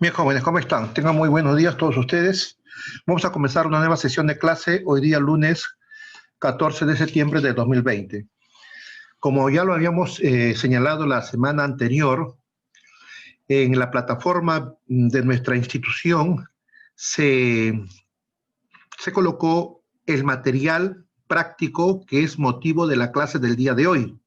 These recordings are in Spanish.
Bien, jóvenes, ¿cómo están? Tengan muy buenos días todos ustedes. Vamos a comenzar una nueva sesión de clase hoy día lunes 14 de septiembre de 2020. Como ya lo habíamos señalado la semana anterior, en la plataforma de nuestra institución se, se colocó el material práctico que es motivo de la clase del día de hoy.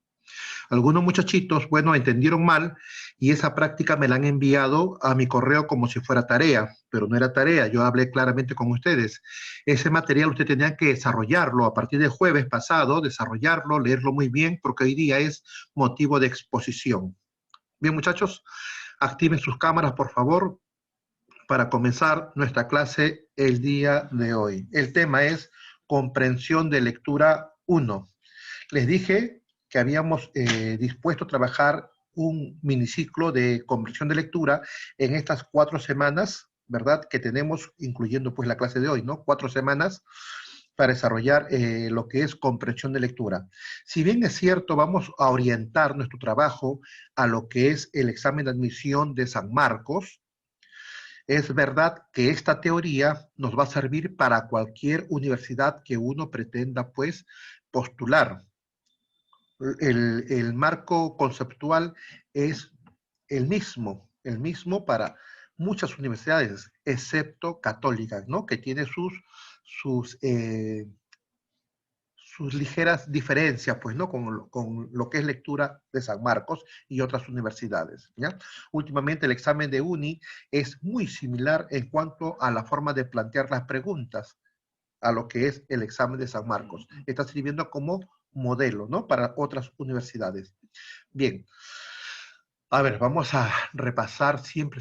Algunos muchachitos, bueno, entendieron mal y esa práctica me la han enviado a mi correo como si fuera tarea, pero no era tarea, yo hablé claramente con ustedes. Ese material usted tenía que desarrollarlo a partir del jueves pasado, desarrollarlo, leerlo muy bien, porque hoy día es motivo de exposición. Bien, muchachos, activen sus cámaras, por favor, para comenzar nuestra clase el día de hoy. El tema es comprensión de lectura 1. Les dije que habíamos dispuesto a trabajar un miniciclo de comprensión de lectura en estas 4 semanas, ¿verdad? Que tenemos, incluyendo pues la clase de hoy, ¿no? 4 semanas para desarrollar lo que es comprensión de lectura. Si bien es cierto, vamos a orientar nuestro trabajo a lo que es el examen de admisión de San Marcos, es verdad que esta teoría nos va a servir para cualquier universidad que uno pretenda pues postular. El marco conceptual es el mismo para muchas universidades, excepto católicas, ¿no? Que tiene sus, eh, sus ligeras diferencias, pues, ¿no? Con lo que es lectura de San Marcos y otras universidades, ¿ya? Últimamente el examen de uni es muy similar en cuanto a la forma de plantear las preguntas a lo que es el examen de San Marcos. Está sirviendo como modelo, ¿no? Para otras universidades. Bien. A ver, vamos a repasar. Siempre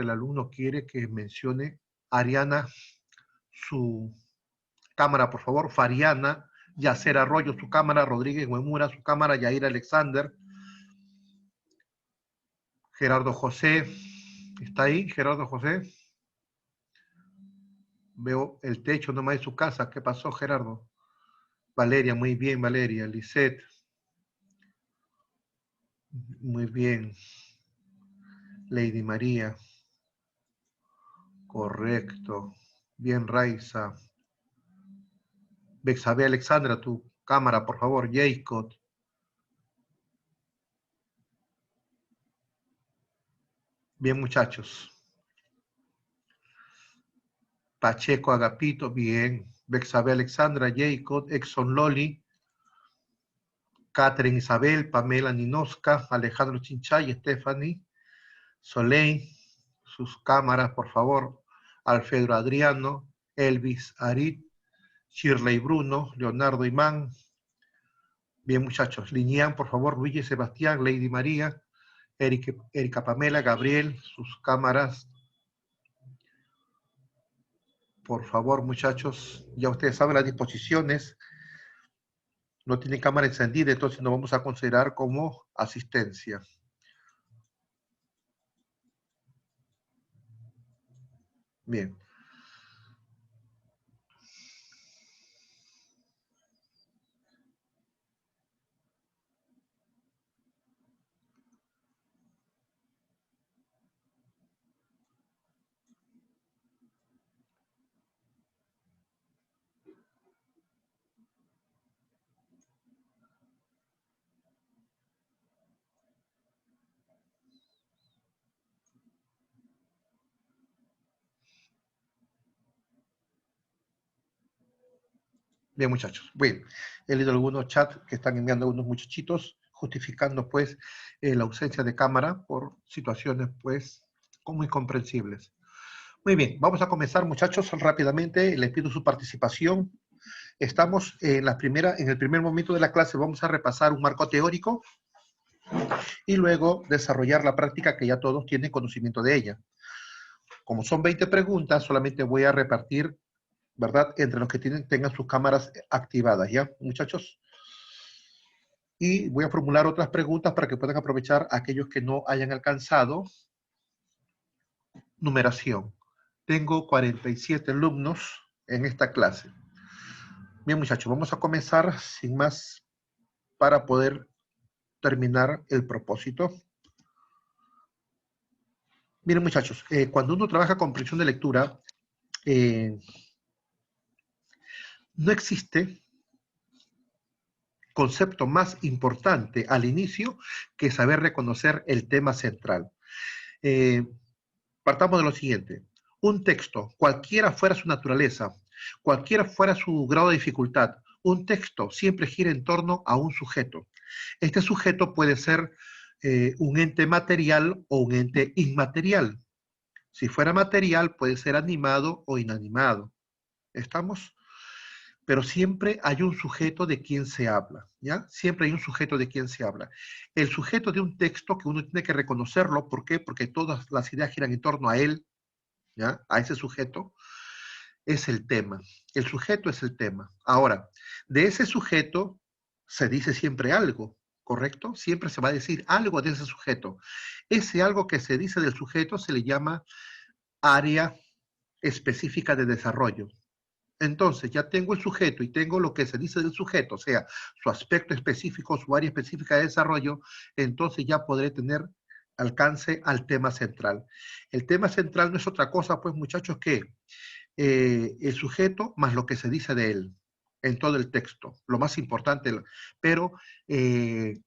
el alumno quiere que mencione Ariana su cámara, por favor. Fariana, Yacer Arroyo, su cámara. Rodríguez Huemura, su cámara. Yair Alexander. Gerardo José. ¿Está ahí, Gerardo José? Veo el techo nomás de su casa. ¿Qué pasó, Gerardo? Valeria, muy bien, Valeria. Lisette. Muy bien. Lady María. Correcto. Bien, Raiza. Bexabe Alexandra, tu cámara, por favor. Jacob. Bien, muchachos. Pacheco Agapito, bien. Bexabe Alexandra, Jacob, Exxon Loli, Catherine Isabel, Pamela Ninoska, Alejandro Chinchay, Stephanie, Soleil, sus cámaras, por favor. Alfredo Adriano, Elvis Arit, Shirley Bruno, Leonardo Imán. Bien, muchachos. Liñán, por favor. Luigi Sebastián, Lady María, Erika Pamela, Gabriel, sus cámaras. Por favor, muchachos. Ya ustedes saben las disposiciones. No tiene cámara encendida, entonces no vamos a considerar como asistencia. Bien. Bien, muchachos. Bueno, he leído algunos chats que están enviando algunos muchachitos justificando, pues, la ausencia de cámara por situaciones, pues, muy comprensibles. Muy bien, vamos a comenzar, muchachos, rápidamente. Les pido su participación. Estamos en el primer momento de la clase, vamos a repasar un marco teórico y luego desarrollar la práctica que ya todos tienen conocimiento de ella. Como son 20 preguntas, solamente voy a repartir, ¿verdad?, entre los que tengan sus cámaras activadas, ¿ya, muchachos? Y voy a formular otras preguntas para que puedan aprovechar aquellos que no hayan alcanzado numeración. Tengo 47 alumnos en esta clase. Bien, muchachos, vamos a comenzar sin más para poder terminar el propósito. Miren, muchachos, cuando uno trabaja comprensión de lectura, eh, no existe concepto más importante al inicio que saber reconocer el tema central. Eh, Partamos de lo siguiente. Un texto, cualquiera fuera su naturaleza, cualquiera fuera su grado de dificultad, un texto siempre gira en torno a un sujeto. Este sujeto puede ser un ente material o un ente inmaterial. Si fuera material, puede ser animado o inanimado. ¿Estamos? Pero siempre hay un sujeto de quien se habla, ¿ya? Siempre hay un sujeto de quien se habla. El sujeto de un texto que uno tiene que reconocerlo, ¿por qué? Porque todas las ideas giran en torno a él, ¿ya? A ese sujeto, es el tema. El sujeto es el tema. Ahora, de ese sujeto se dice siempre algo, ¿correcto? Siempre se va a decir algo de ese sujeto. Ese algo que se dice del sujeto se le llama área específica de desarrollo. Entonces, ya tengo el sujeto y tengo lo que se dice del sujeto, o sea, su aspecto específico, su área específica de desarrollo, entonces ya podré tener alcance al tema central. El tema central no es otra cosa, pues muchachos, que el sujeto más lo que se dice de él en todo el texto, lo más importante, pero eh,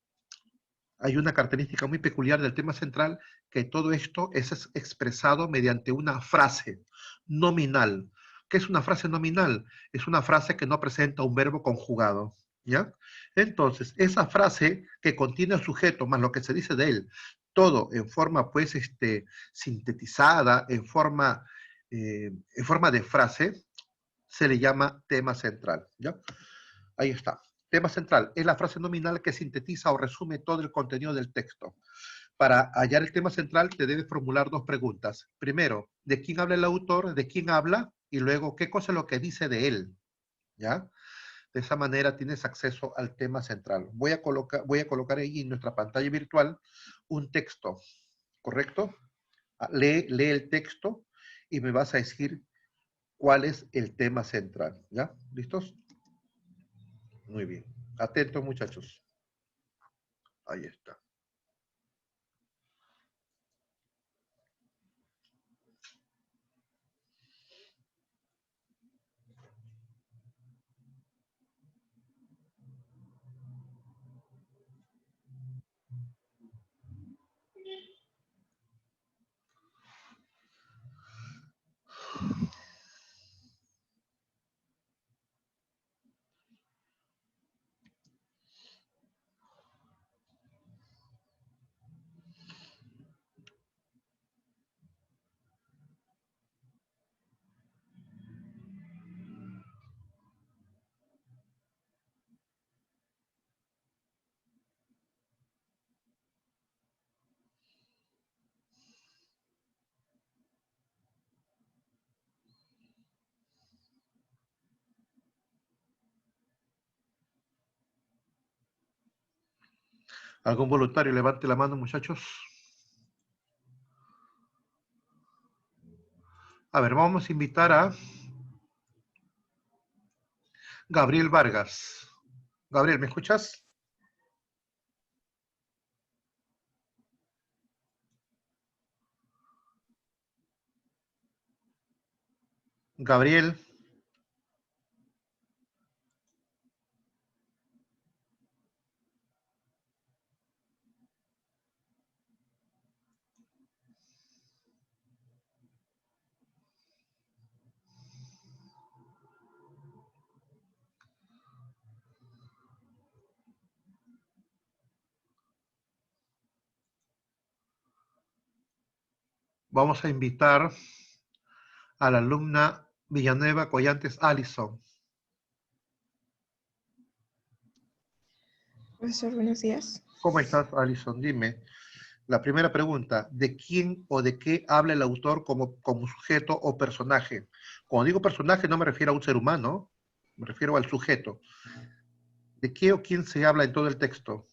hay una característica muy peculiar del tema central, que todo esto es expresado mediante una frase nominal. ¿Qué es una frase nominal? Es una frase que no presenta un verbo conjugado, ¿ya? Entonces, esa frase que contiene el sujeto más lo que se dice de él, todo en forma, pues, sintetizada, en forma de frase, se le llama tema central, ¿ya? Ahí está. Tema central es la frase nominal que sintetiza o resume todo el contenido del texto. Para hallar el tema central te debes formular dos preguntas. Primero, ¿de quién habla el autor? ¿De quién habla? Y luego, ¿qué cosa es lo que dice de él? ¿Ya? De esa manera tienes acceso al tema central. Voy a colocar ahí en nuestra pantalla virtual un texto, ¿correcto? Lee el texto y me vas a decir cuál es el tema central. ¿Ya? ¿Listos? Muy bien. Atentos, muchachos. Ahí está. ¿Algún voluntario? Levante la mano, muchachos. A ver, vamos a invitar a Gabriel Vargas. Gabriel, ¿me escuchas? Gabriel, vamos a invitar a la alumna Villanueva Collantes Allison. Profesor, buenos días. ¿Cómo estás, Allison? Dime, la primera pregunta, ¿de quién o de qué habla el autor como sujeto o personaje? Cuando digo personaje no me refiero a un ser humano, me refiero al sujeto. ¿De qué o quién se habla en todo el texto?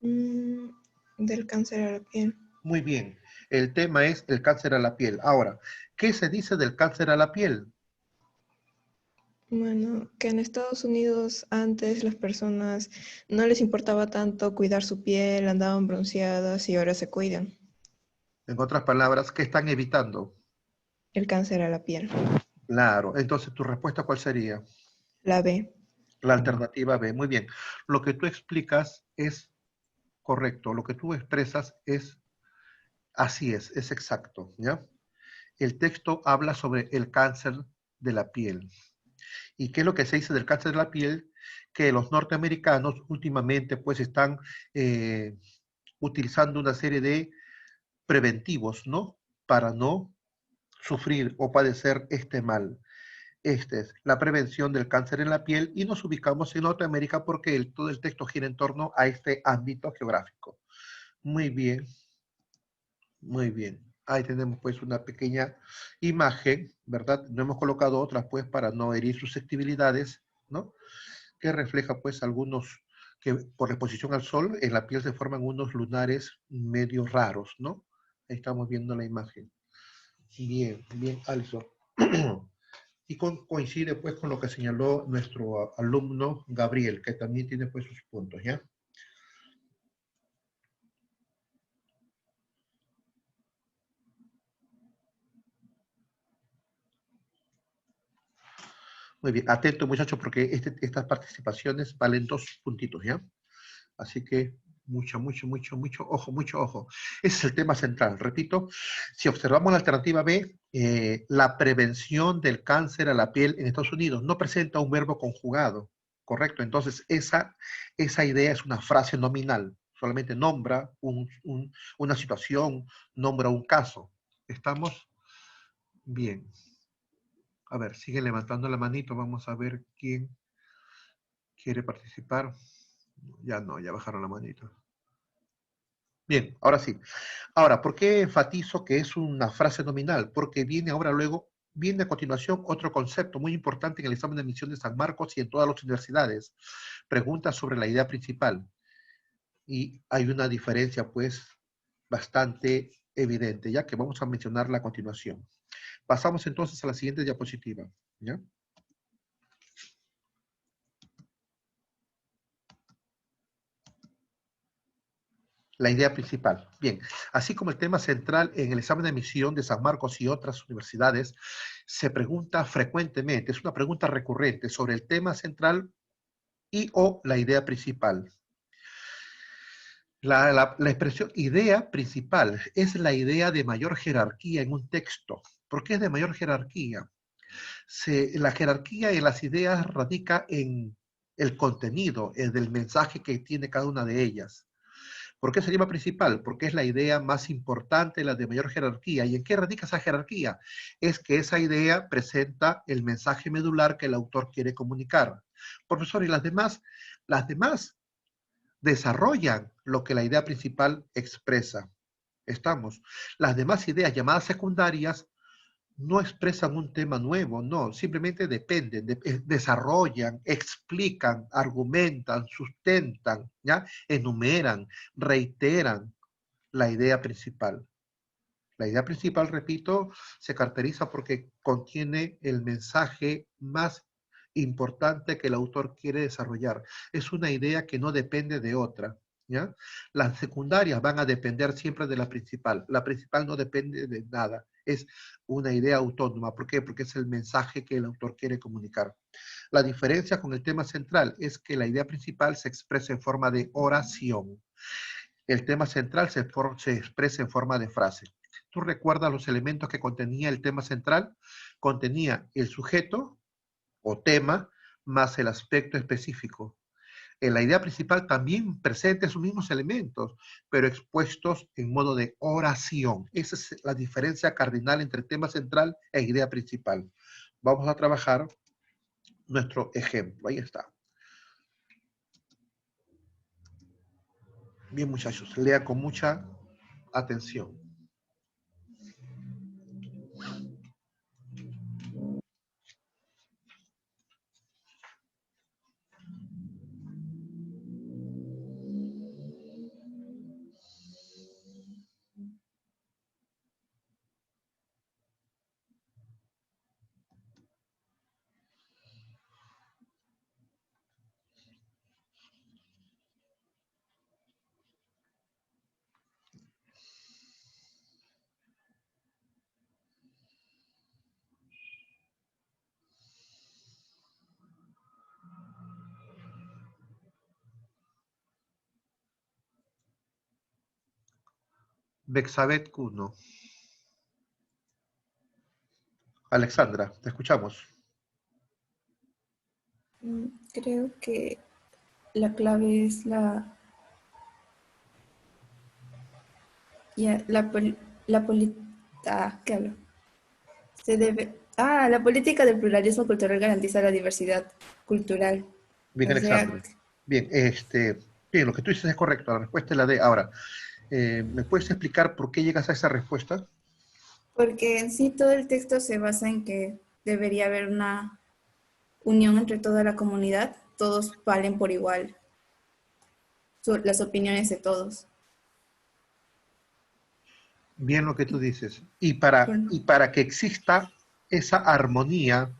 Del cáncer a la piel. Muy bien, el tema es el cáncer a la piel. Ahora, ¿qué se dice del cáncer a la piel? Bueno, que en Estados Unidos antes las personas no les importaba tanto cuidar su piel, andaban bronceadas y ahora se cuidan. En otras palabras, ¿qué están evitando? El cáncer a la piel. Claro, entonces tu respuesta ¿cuál sería? La B. La alternativa B. Muy bien. Lo que tú explicas es correcto, lo que tú expresas es así es exacto, ¿ya? El texto habla sobre el cáncer de la piel. ¿Y qué es lo que se dice del cáncer de la piel? Que los norteamericanos últimamente pues están eh, utilizando una serie de preventivos, ¿no? Para no sufrir o padecer este mal. Esta es la prevención del cáncer en la piel y nos ubicamos en Norteamérica porque todo el texto gira en torno a este ámbito geográfico. Muy bien, muy bien. Ahí tenemos pues una pequeña imagen, ¿verdad? No hemos colocado otras pues para no herir susceptibilidades, ¿no? Que refleja pues algunos que por la exposición al sol en la piel se forman unos lunares medio raros, ¿no? Ahí estamos viendo la imagen. Bien, bien, Alison. Y coincide pues con lo que señaló nuestro alumno Gabriel, que también tiene pues sus puntos, ¿ya? Muy bien, atento muchachos porque estas participaciones valen 2 puntitos, ¿ya? Así que mucho ojo. Ese es el tema central. Repito, si observamos la alternativa B, la prevención del cáncer a la piel en Estados Unidos no presenta un verbo conjugado, ¿correcto? Entonces, esa idea es una frase nominal, solamente nombra una situación, nombra un caso. ¿Estamos? Bien. A ver, sigue levantando la manito, vamos a ver quién quiere participar. Ya no, ya bajaron la manito. Bien, ahora sí. Ahora, ¿por qué enfatizo que es una frase nominal? Porque viene a continuación otro concepto muy importante en el examen de admisión de San Marcos y en todas las universidades. Preguntas sobre la idea principal. Y hay una diferencia, pues, bastante evidente, ya que vamos a mencionarla a continuación. Pasamos entonces a la siguiente diapositiva, ¿ya? La idea principal. Bien, así como el tema central en el examen de admisión de San Marcos y otras universidades, se pregunta frecuentemente, es una pregunta recurrente sobre el tema central y o la idea principal. La expresión idea principal es la idea de mayor jerarquía en un texto. ¿Por qué es de mayor jerarquía? La jerarquía en las ideas radica en el contenido, del mensaje que tiene cada una de ellas. ¿Por qué se llama principal? Porque es la idea más importante, la de mayor jerarquía. ¿Y en qué radica esa jerarquía? Es que esa idea presenta el mensaje medular que el autor quiere comunicar. Profesor, ¿y las demás? Las demás desarrollan lo que la idea principal expresa. Estamos. Las demás ideas llamadas secundarias no expresan un tema nuevo, no, simplemente dependen, desarrollan, explican, argumentan, sustentan, ¿ya? Enumeran, reiteran la idea principal. La idea principal, repito, se caracteriza porque contiene el mensaje más importante que el autor quiere desarrollar. Es una idea que no depende de otra. ¿Ya? Las secundarias van a depender siempre de la principal. La principal no depende de nada. Es una idea autónoma. ¿Por qué? Porque es el mensaje que el autor quiere comunicar. La diferencia con el tema central es que la idea principal se expresa en forma de oración. El tema central se expresa en forma de frase. ¿Tú recuerdas los elementos que contenía el tema central? Contenía el sujeto o tema más el aspecto específico. En la idea principal también presenta esos mismos elementos, pero expuestos en modo de oración. Esa es la diferencia cardinal entre tema central e idea principal. Vamos a trabajar nuestro ejemplo. Ahí está. Bien, muchachos, lea con mucha atención. Bexabeth Cuno. Alexandra, te escuchamos. Creo que la clave es ¿qué hablo? La política del pluralismo cultural garantiza la diversidad cultural. Bien, O sea, Alexandra. Bien, bien, lo que tú dices es correcto, la respuesta es la D. Ahora, ¿me puedes explicar por qué llegas a esa respuesta? porque en sí todo el texto se basa en que debería haber una unión entre toda la comunidad, todos valen por igual, las opiniones de todos. Bien lo que tú dices. Y para que exista esa armonía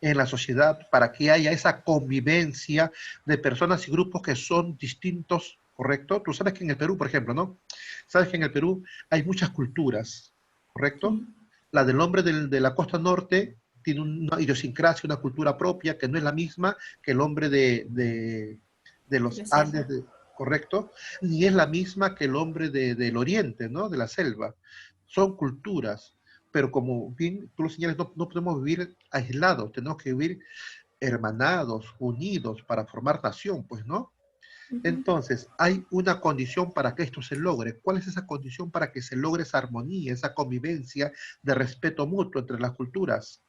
en la sociedad, para que haya esa convivencia de personas y grupos que son distintos, ¿correcto? Tú sabes que en el Perú, por ejemplo, ¿no? Sabes que en el Perú hay muchas culturas, ¿correcto? Sí, La del hombre de la costa norte tiene una idiosincrasia, una cultura propia que no es la misma que el hombre de de los la Andes, sierra. ¿correcto? Ni es la misma que el hombre del oriente, ¿no? De la selva. Son culturas, pero como bien tú lo señalas, no podemos vivir aislados, tenemos que vivir hermanados, unidos para formar nación, pues, ¿no? Ujú. Entonces, hay una condición para que esto se logre. ¿Cuál es esa condición para que se logre esa armonía, esa convivencia de respeto mutuo entre las culturas?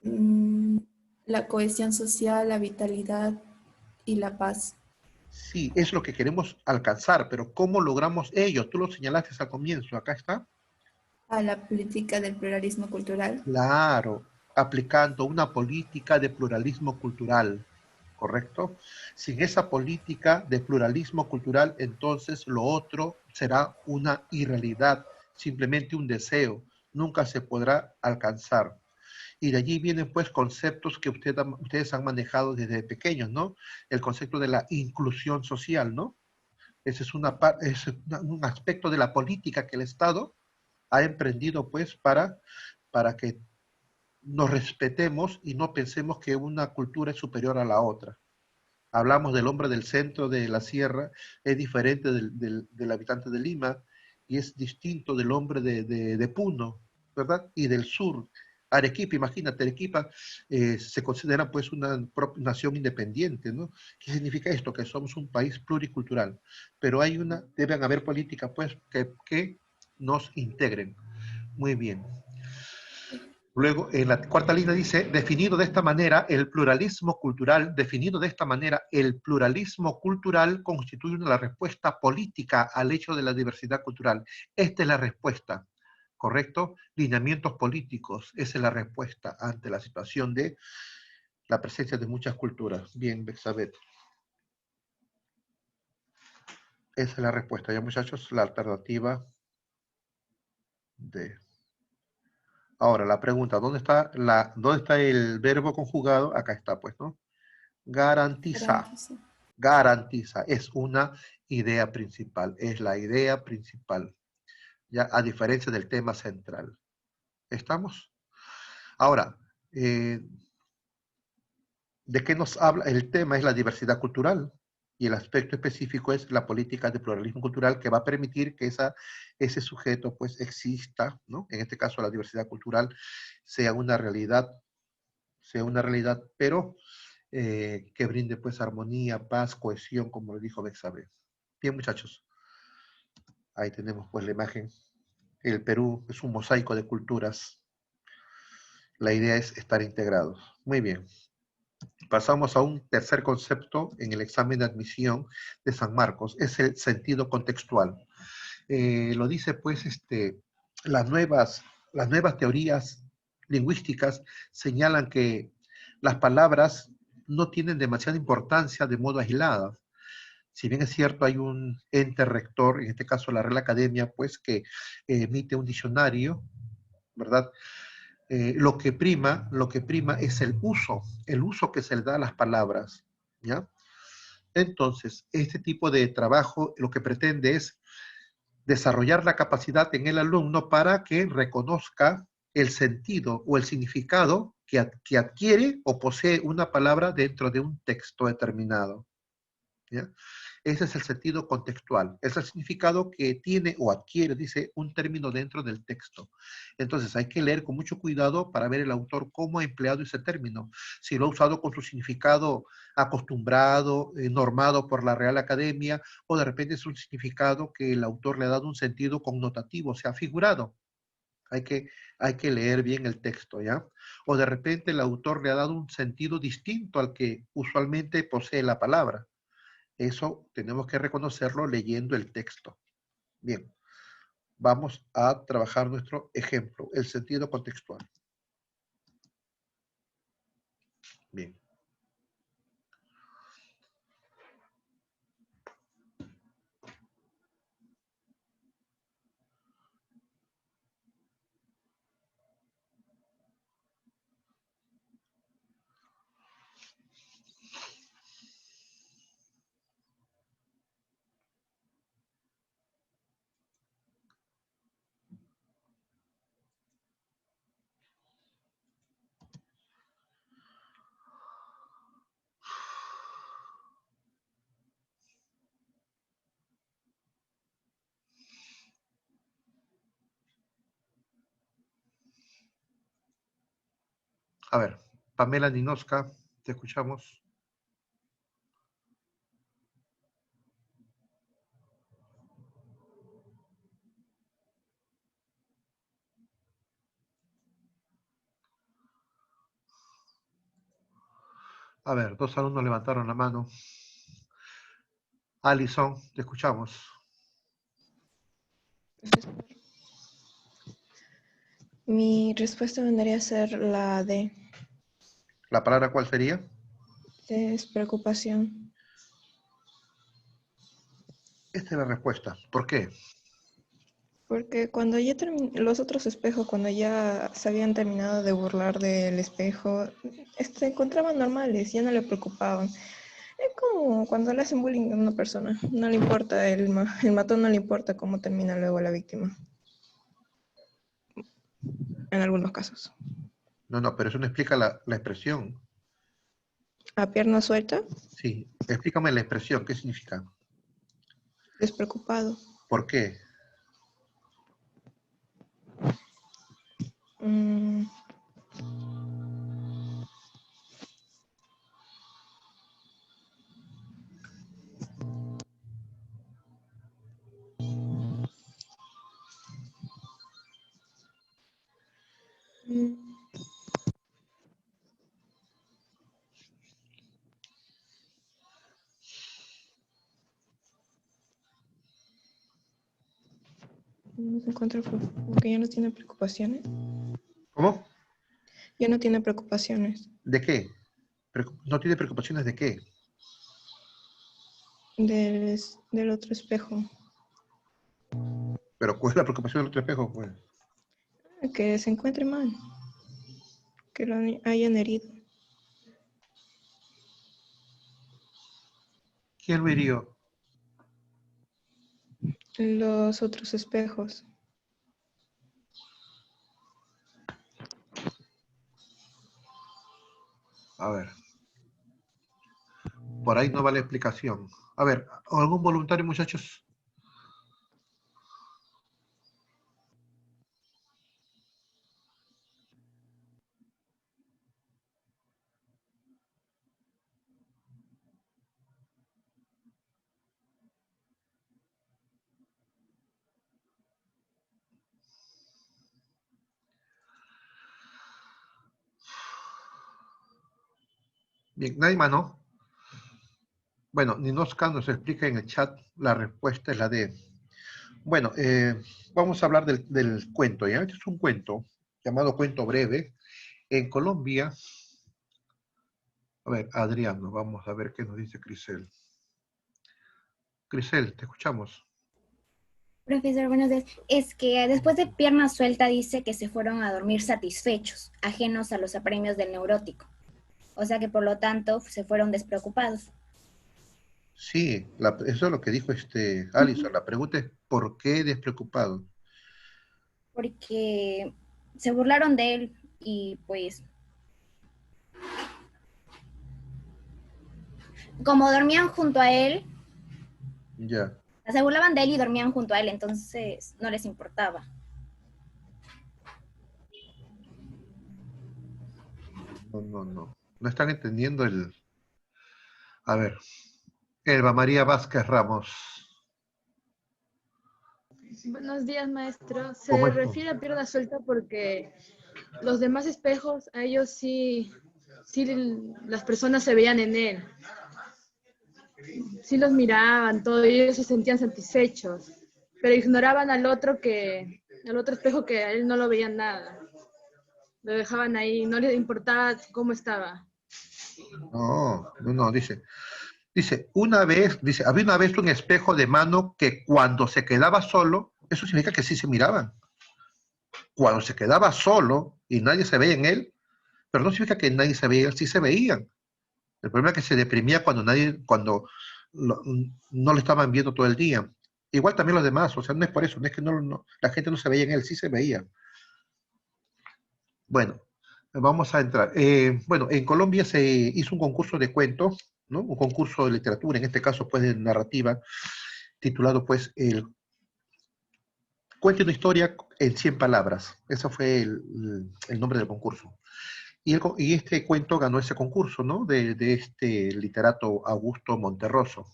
Mm, la cohesión social, la vitalidad y la paz. Sí, es lo que queremos alcanzar, pero ¿cómo logramos ello? Tú lo señalaste al comienzo, acá está. A la política del pluralismo cultural. Claro, aplicando una política de pluralismo cultural, ¿correcto? Sin esa política de pluralismo cultural, entonces lo otro será una irrealidad, simplemente un deseo, nunca se podrá alcanzar. Y de allí vienen pues conceptos que ustedes han manejado desde pequeños, ¿no? El concepto de la inclusión social, ¿no? Ese es un aspecto de la política que el Estado ha emprendido pues para que nos respetemos y no pensemos que una cultura es superior a la otra. Hablamos del hombre del centro de la sierra, es diferente del habitante de Lima y es distinto del hombre de Puno, ¿verdad? Y del sur. Arequipa, imagínate, Arequipa se considera pues una nación independiente, ¿no? ¿Qué significa esto? Que somos un país pluricultural, pero deben haber políticas pues que nos integren. Muy bien. Luego, en la cuarta línea dice, definido de esta manera, el pluralismo cultural constituye la respuesta política al hecho de la diversidad cultural. Esta es la respuesta, ¿correcto? Lineamientos políticos, esa es la respuesta ante la situación de la presencia de muchas culturas. Bien, Bexabeth. Esa es la respuesta. Ya, muchachos, la alternativa de... Ahora, la pregunta, ¿dónde está el verbo conjugado? Acá está, pues, ¿no? Garantiza. Garantiza. Garantiza. Es una idea principal. Es la idea principal. Ya, a diferencia del tema central. ¿Estamos? Ahora, ¿de qué nos habla? El tema es la diversidad cultural y el aspecto específico es la política de pluralismo cultural que va a permitir que ese sujeto pues exista, ¿no? En este caso la diversidad cultural sea una realidad, pero que brinde pues armonía, paz, cohesión, como lo dijo Bexabe. Bien, muchachos, ahí tenemos pues la imagen. El Perú es un mosaico de culturas. La idea es estar integrados. Muy bien. Pasamos a un tercer concepto en el examen de admisión de San Marcos, es el sentido contextual. Lo dice pues las nuevas teorías lingüísticas señalan que las palabras no tienen demasiada importancia de modo aislado. Si bien es cierto, hay un ente rector, en este caso la Real Academia, pues que emite un diccionario, ¿verdad? Lo que prima es el uso que se le da a las palabras, ¿ya? Entonces, este tipo de trabajo lo que pretende es desarrollar la capacidad en el alumno para que reconozca el sentido o el significado que adquiere o posee una palabra dentro de un texto determinado, ¿ya? Ese es el sentido contextual. Es el significado que tiene o adquiere, dice, un término dentro del texto. Entonces hay que leer con mucho cuidado para ver el autor cómo ha empleado ese término. Si lo ha usado con su significado acostumbrado, normado por la Real Academia, o de repente es un significado que el autor le ha dado un sentido connotativo, o sea, figurado. Hay que, hay que leer bien el texto, ¿ya? O de repente el autor le ha dado un sentido distinto al que usualmente posee la palabra. Eso tenemos que reconocerlo leyendo el texto. Bien, vamos a trabajar nuestro ejemplo, el sentido contextual. Bien. A ver, Pamela Ninoska, te escuchamos. A ver, dos alumnos levantaron la mano. Alison, te escuchamos. Mi respuesta vendría a ser la D. ¿La palabra cuál sería? Despreocupación. Esta es la respuesta. ¿Por qué? Porque cuando ya los otros espejos, cuando ya se habían terminado de burlar del espejo, se encontraban normales, ya no le preocupaban. Es como cuando le hacen bullying a una persona, no le importa, el matón no le importa cómo termina luego la víctima, en algunos casos. No, no, pero eso no explica la expresión. A pierna suelta, Sí, explícame la expresión, ¿qué significa? despreocupado. ¿Por qué? Mm, mm, no se encuentra porque ya no tiene preocupaciones. ¿Cómo? Ya no tiene preocupaciones ¿De qué? ¿No tiene preocupaciones de qué? del otro espejo. Pero ¿cuál es la preocupación del otro espejo? Pues, Que se encuentre mal, que lo hayan herido. ¿quién lo hirió? Los otros espejos. A ver, por ahí no va la explicación. A ver, ¿algún voluntario, muchachos? Bien, nadie más, ¿no? Bueno, Ninoska nos explica en el chat, la respuesta es la D. Bueno, vamos a hablar del cuento, ¿ya? Este es un cuento llamado Cuento Breve. En Colombia, a ver, Adriano, vamos a ver qué nos dice Crisel. Crisel, te escuchamos. Profesor, buenos días. Es que después de pierna suelta dice que se fueron a dormir satisfechos, ajenos a los apremios del neurótico. O sea que por lo tanto se fueron despreocupados. Sí, eso es lo que dijo Alison. La pregunta es, ¿por qué despreocupado? Porque se burlaron de él y pues como dormían junto a él, Ya. Se burlaban de él y dormían junto a él, entonces no les importaba. No. No están entendiendo el... A ver. Elba María Vázquez Ramos. Buenos días, maestro. ¿Cómo Se es? refiere a pierna suelta porque los demás espejos, a ellos sí las personas se veían en él. Sí los miraban, todo, y ellos se sentían satisfechos, pero ignoraban al otro espejo que a él no lo veían nada. Lo dejaban ahí, no les importaba cómo estaba. No, dice. Dice, había una vez un espejo de mano que cuando se quedaba solo, eso significa que sí se miraban. Cuando se quedaba solo y nadie se veía en él, pero no significa que nadie se veía, sí se veían. El problema es que se deprimía cuando no lo estaban viendo todo el día. Igual también los demás, o sea, no es por eso, no es que la gente no se veía en él, sí se veía. Bueno, vamos a entrar. Bueno, en Colombia se hizo un concurso de cuentos, ¿no? Un concurso de literatura, en este caso, pues, de narrativa, titulado, pues, Cuente una historia en 100 palabras. Ese fue el nombre del concurso. Y este cuento ganó ese concurso, ¿no? De este literato Augusto Monterroso.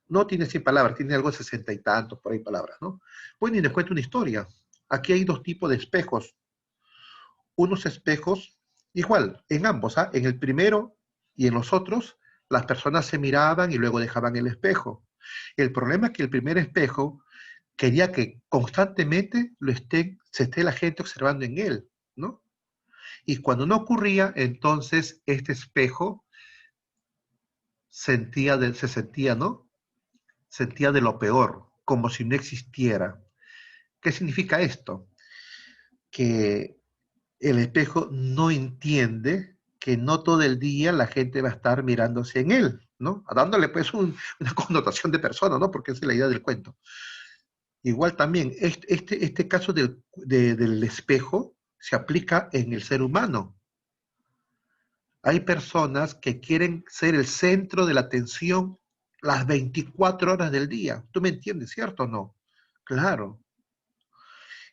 No tiene 100 palabras, tiene algo de 60 y tantos por ahí palabras, ¿no? Bueno, y les cuento una historia. Aquí hay dos tipos de espejos. Unos espejos, igual, en ambos, ¿ah? En el primero y en los otros, las personas se miraban y luego dejaban el espejo. El problema es que el primer espejo quería que constantemente se esté la gente observando en él, ¿no? Y cuando no ocurría, entonces este espejo se sentía, ¿no? Sentía de lo peor, como si no existiera. ¿Qué significa esto? Que el espejo no entiende que no todo el día la gente va a estar mirándose en él, ¿no? Dándole pues una connotación de persona, ¿no? Porque esa es la idea del cuento. Igual también, este caso del espejo se aplica en el ser humano. Hay personas que quieren ser el centro de la atención las 24 horas del día. ¿Tú me entiendes, cierto o no? Claro.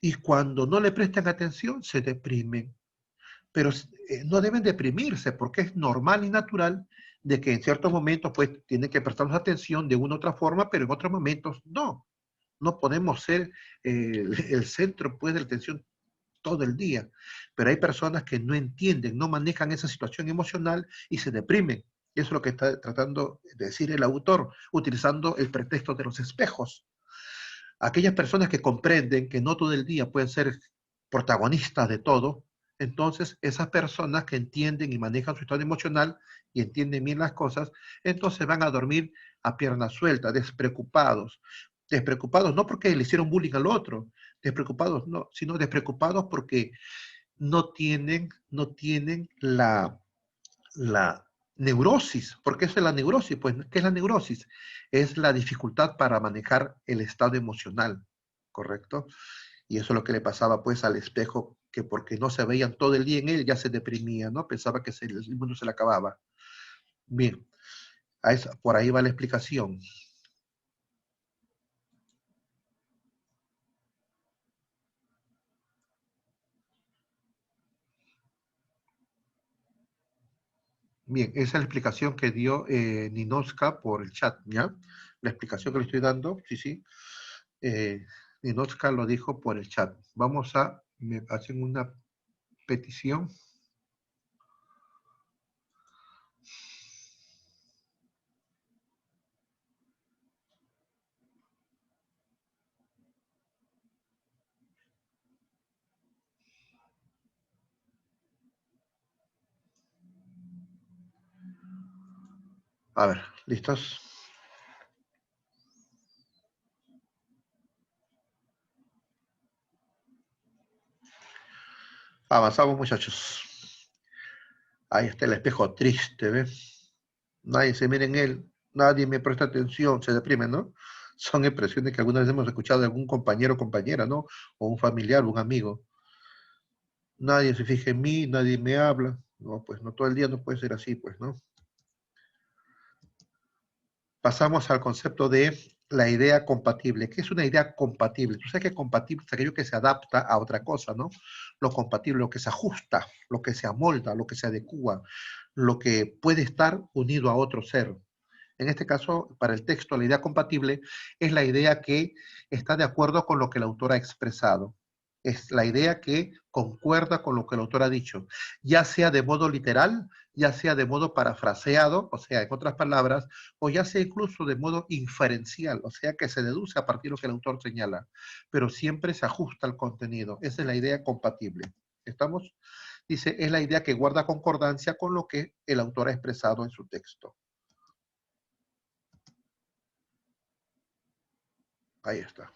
Y cuando no le prestan atención, se deprimen. Pero no deben deprimirse porque es normal y natural de que en ciertos momentos pues tienen que prestarnos atención de una u otra forma, pero en otros momentos no. No podemos ser el centro pues de la atención todo el día. Pero hay personas que no entienden, no manejan esa situación emocional y se deprimen. Y eso es lo que está tratando de decir el autor, utilizando el pretexto de los espejos. Aquellas personas que comprenden que no todo el día pueden ser protagonistas de todo, entonces esas personas que entienden y manejan su estado emocional y entienden bien las cosas, entonces van a dormir a pierna suelta, despreocupados. Despreocupados no porque le hicieron bullying al otro, despreocupados no, sino despreocupados porque no tienen la neurosis, porque eso es la neurosis, pues, ¿qué es la neurosis? Es la dificultad para manejar el estado emocional, ¿correcto? Y eso es lo que le pasaba pues al espejo, que porque no se veían todo el día en él, ya se deprimía, ¿no? Pensaba que el mundo se le acababa. Bien, por ahí va la explicación. Bien, esa es la explicación que dio Ninoska por el chat, ¿ya? La explicación que le estoy dando, sí. Ninoska lo dijo por el chat. Me hacen una petición. A ver, ¿listos? Avanzamos, muchachos. Ahí está el espejo triste, ¿ves? Nadie se mira en él, nadie me presta atención, se deprime, ¿no? Son expresiones que alguna vez hemos escuchado de algún compañero o compañera, ¿no? O un familiar, un amigo. Nadie se fija en mí, nadie me habla. No, pues no todo el día no puede ser así, pues, ¿no? Pasamos al concepto de la idea compatible. ¿Qué es una idea compatible? Tú sabes que compatible es aquello que se adapta a otra cosa, ¿no? Lo compatible, lo que se ajusta, lo que se amolda, lo que se adecua, lo que puede estar unido a otro ser. En este caso, para el texto, la idea compatible es la idea que está de acuerdo con lo que el autor ha expresado. Es la idea que concuerda con lo que el autor ha dicho, ya sea de modo literal, ya sea de modo parafraseado, o sea, en otras palabras, o ya sea incluso de modo inferencial, o sea, que se deduce a partir de lo que el autor señala, pero siempre se ajusta al contenido. Esa es la idea compatible. ¿Estamos? Dice, es la idea que guarda concordancia con lo que el autor ha expresado en su texto. Ahí está.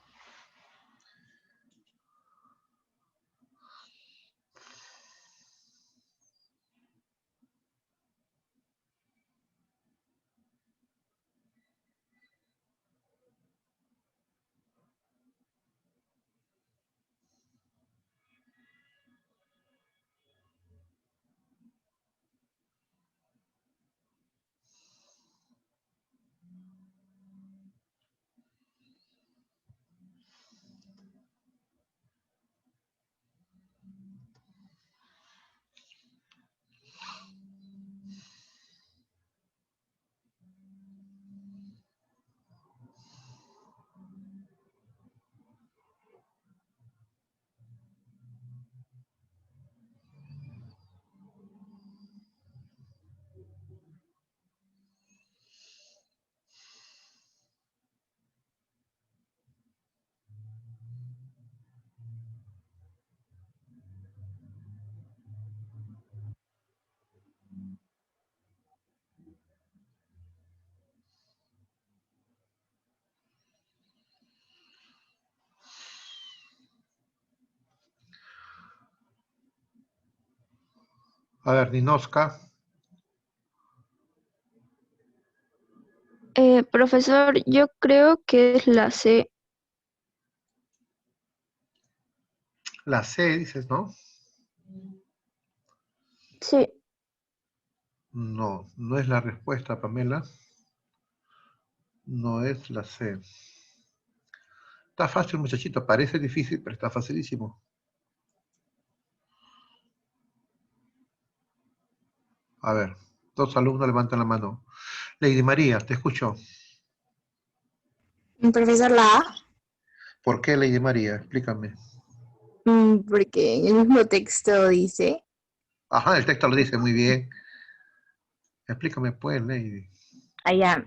A ver, Ninoska. Profesor, yo creo que es la C. La C, dices, ¿no? Sí. No, no es la respuesta, Pamela. No es la C. Está fácil, muchachito. Parece difícil, pero está facilísimo. A ver, dos alumnos levantan la mano. Lady María, te escucho. Profesor, la A, ¿Por qué Lady María? Explícame. porque en el mismo texto dice, Ajá, el texto lo dice muy bien. Explícame, pues, Lady. allá,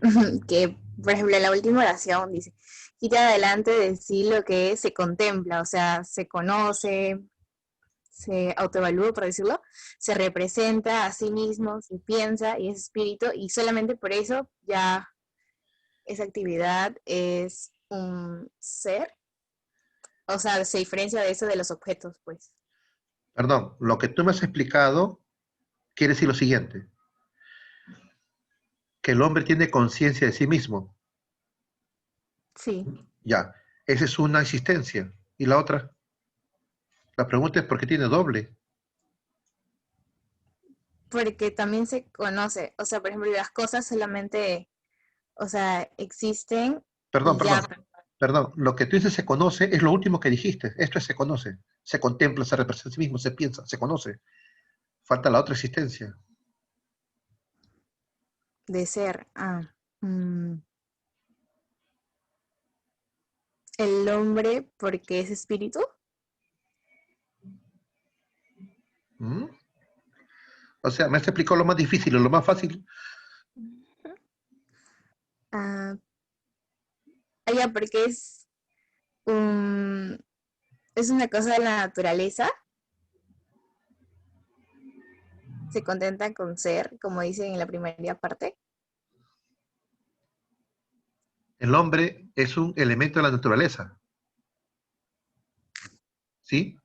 que, por ejemplo, en la última oración dice, quita adelante de sí lo que se contempla, o sea, se conoce, se autoevalúa, por decirlo, se representa a sí mismo, se piensa y es espíritu, y solamente por eso ya esa actividad es un ser, o sea, se diferencia de eso de los objetos, pues. Perdón, lo que tú me has explicado quiere decir lo siguiente. Que el hombre tiene conciencia de sí mismo. Sí. Ya, esa es una existencia. ¿Y la otra? La pregunta es ¿por qué tiene doble? Porque también se conoce, o sea, por ejemplo, las cosas solamente, o sea, existen Perdón, y ya. perdón. Lo que tú dices se conoce es lo último que dijiste. Esto es se conoce. Se contempla, se representa a sí mismo, se piensa, se conoce. Falta la otra existencia. De ser. El hombre porque es espíritu. ¿Mm? O sea, me has explicado lo más difícil, lo más fácil. Ah, ya, porque es una cosa de la naturaleza. Se contenta con ser, como dicen en la primera parte. El hombre es un elemento de la naturaleza. ¿Sí?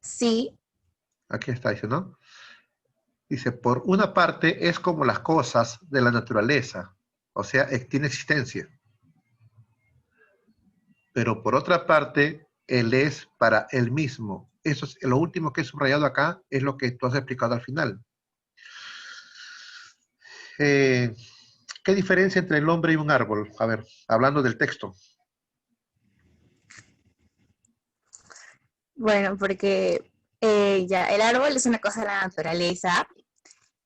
Sí, Aquí está, dice, ¿no? Dice, por una parte es como las cosas de la naturaleza, o sea, tiene existencia. Pero por otra parte, él es para él mismo Eso es, lo último que he subrayado acá es lo que tú has explicado al final. ¿Qué diferencia entre el hombre y un árbol? A ver, hablando del texto. Bueno, porque ya el árbol es una cosa de la naturaleza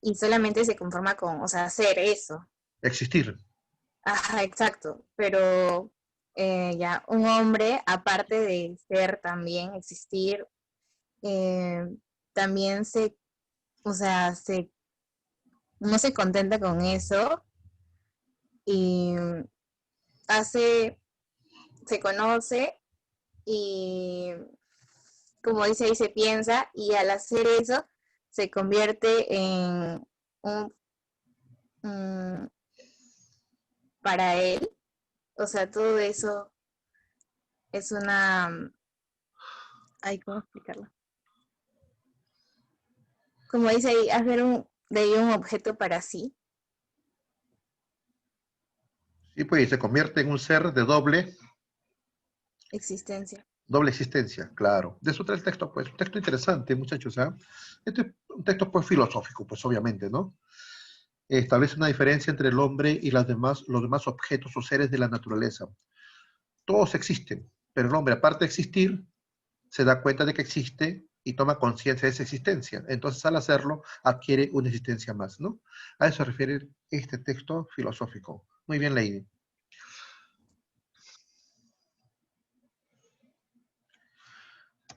y solamente se conforma con, o sea, hacer eso. Existir. Ajá, exacto. Pero ya un hombre, aparte de ser también, existir, eh, también o sea, no se contenta con eso y hace, se conoce y como dice ahí, se piensa y al hacer eso se convierte en un, mm, para él, o sea, todo eso es una, ay, ¿cómo explicarlo? Como dice ahí, hacer de ahí un objeto para sí. Y pues se convierte en un ser de Existencia. doble existencia, claro. De eso trata el texto, pues. Un texto interesante, muchachos, ¿ah? Este es un texto, pues, filosófico, pues, obviamente, ¿no? Establece una diferencia entre el hombre y los demás objetos o seres de la naturaleza. Todos existen, pero el hombre, aparte de existir, se da cuenta de que existe y toma conciencia de esa existencia. Entonces, al hacerlo, adquiere una existencia más, ¿no? A eso se refiere este texto filosófico. Muy bien, Lady.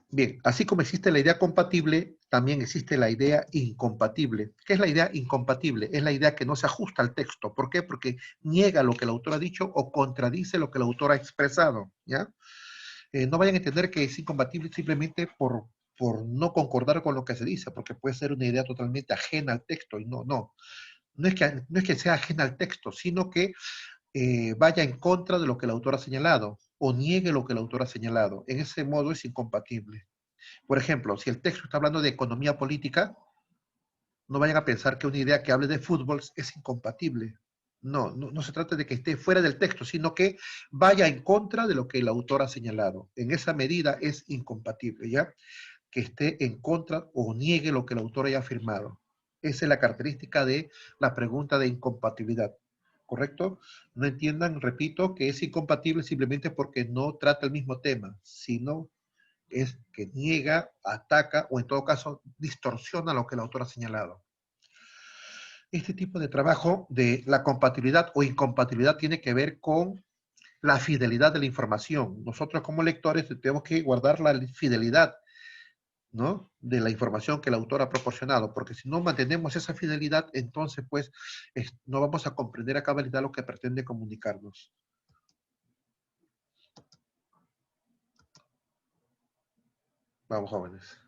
Bien, así como existe la idea compatible, también existe la idea incompatible. ¿Qué es la idea incompatible? Es la idea que no se ajusta al texto. ¿Por qué? Porque niega lo que el autor ha dicho o contradice lo que el autor ha expresado, ¿ya? No vayan a entender que es incompatible simplemente por no concordar con lo que se dice, porque puede ser una idea totalmente ajena al texto, y no. No es que sea ajena al texto, sino que vaya en contra de lo que el autor ha señalado, o niegue lo que el autor ha señalado. En ese modo es incompatible. Por ejemplo, si el texto está hablando de economía política, no vayan a pensar que una idea que hable de fútbol es incompatible. No se trata de que esté fuera del texto, sino que vaya en contra de lo que el autor ha señalado. En esa medida es incompatible, ¿ya? Que esté en contra o niegue lo que el autor haya afirmado. Esa es la característica de la pregunta de incompatibilidad, ¿correcto? No entiendan, repito, que es incompatible simplemente porque no trata el mismo tema, sino es que niega, ataca o en todo caso distorsiona lo que el autor ha señalado. Este tipo de trabajo de la compatibilidad o incompatibilidad tiene que ver con la fidelidad de la información. Nosotros como lectores tenemos que guardar la fidelidad, ¿no?, de la información que el autor ha proporcionado, porque si no mantenemos esa fidelidad, entonces pues no vamos a comprender a cabalidad lo que pretende comunicarnos. Vamos, jóvenes.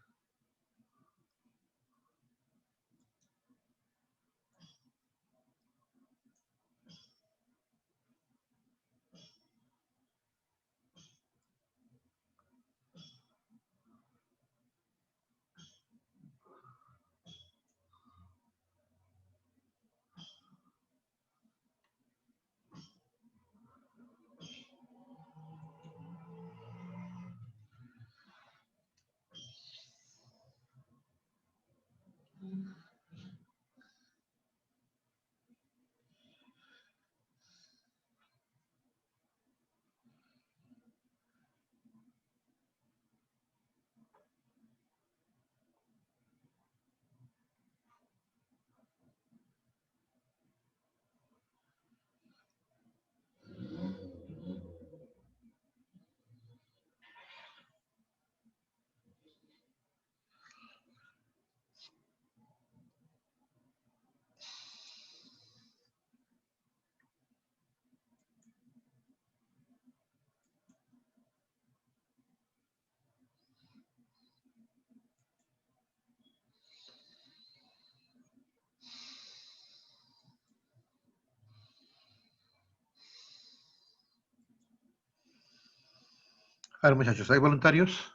A ver, muchachos, ¿hay voluntarios?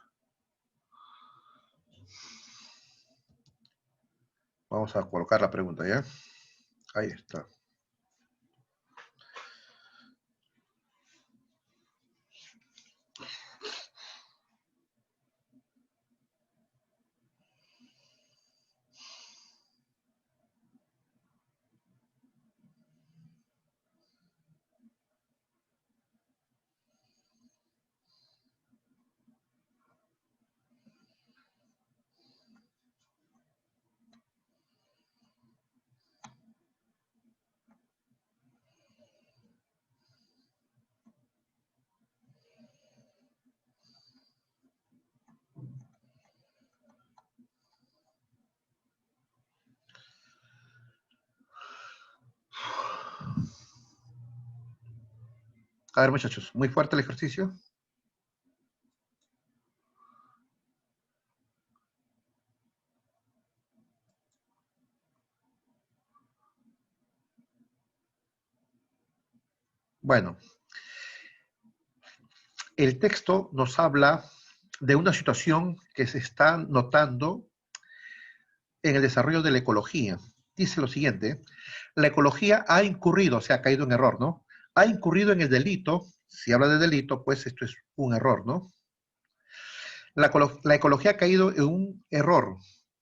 Vamos a colocar la pregunta, ¿ya? Ahí está. A ver, muchachos, muy fuerte el ejercicio. Bueno, el texto nos habla de una situación que se está notando en el desarrollo de la ecología. Dice lo siguiente: la ecología ha incurrido, o sea, ha caído en error, ¿no? Ha incurrido en el delito. Si habla de delito, pues esto es un error, ¿no? La ecología ha caído en un error: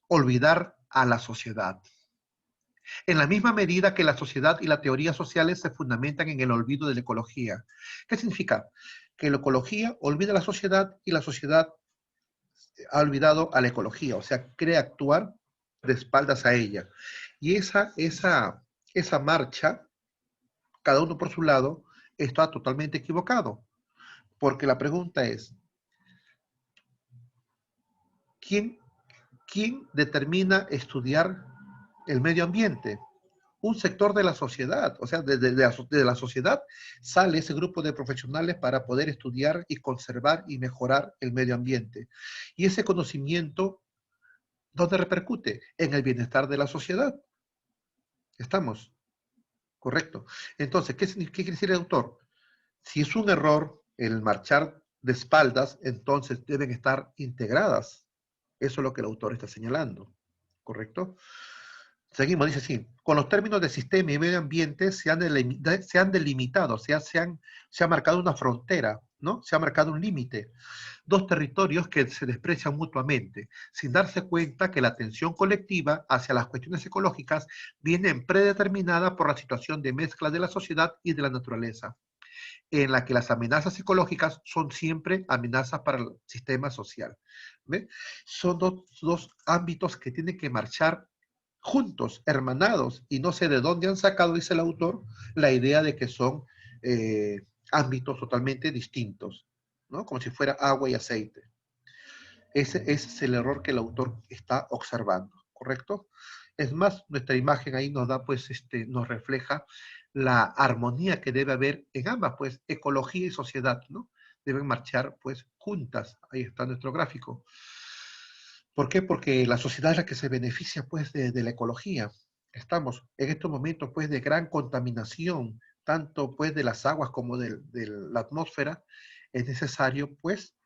olvidar a la sociedad. En la misma medida que la sociedad y las teorías sociales se fundamentan en el olvido de la ecología. ¿Qué significa? Que la ecología olvida a la sociedad y la sociedad ha olvidado a la ecología, o sea, cree actuar de espaldas a ella. Y esa marcha, cada uno por su lado, está totalmente equivocado. Porque la pregunta es, ¿quién determina estudiar el medio ambiente? Un sector de la sociedad, o sea, de la sociedad sale ese grupo de profesionales para poder estudiar y conservar y mejorar el medio ambiente. Y ese conocimiento, ¿dónde repercute? En el bienestar de la sociedad. ¿Estamos? Correcto. Entonces, ¿qué quiere decir el autor? Si es un error el marchar de espaldas, entonces deben estar integradas. Eso es lo que el autor está señalando. ¿Correcto? Seguimos, dice así: con los términos de sistema y medio ambiente se han delimitado, o sea, se ha marcado una frontera, ¿no? Se ha marcado un límite. Dos territorios que se desprecian mutuamente, sin darse cuenta que la atención colectiva hacia las cuestiones ecológicas viene predeterminada por la situación de mezcla de la sociedad y de la naturaleza, en la que las amenazas ecológicas son siempre amenazas para el sistema social. ¿Ve? Son dos ámbitos que tienen que marchar juntos, hermanados, y no sé de dónde han sacado, dice el autor, la idea de que son ámbitos totalmente distintos, ¿no? Como si fuera agua y aceite. Ese es el error que el autor está observando, ¿correcto? Es más, nuestra imagen ahí nos da, pues, nos refleja la armonía que debe haber en ambas, pues, ecología y sociedad, ¿no? Deben marchar, pues, juntas. Ahí está nuestro gráfico. ¿Por qué? Porque la sociedad es la que se beneficia, pues, de la ecología. Estamos en estos momentos, pues, de gran contaminación, tanto, pues, de las aguas como de la atmósfera. Es necesario, pues,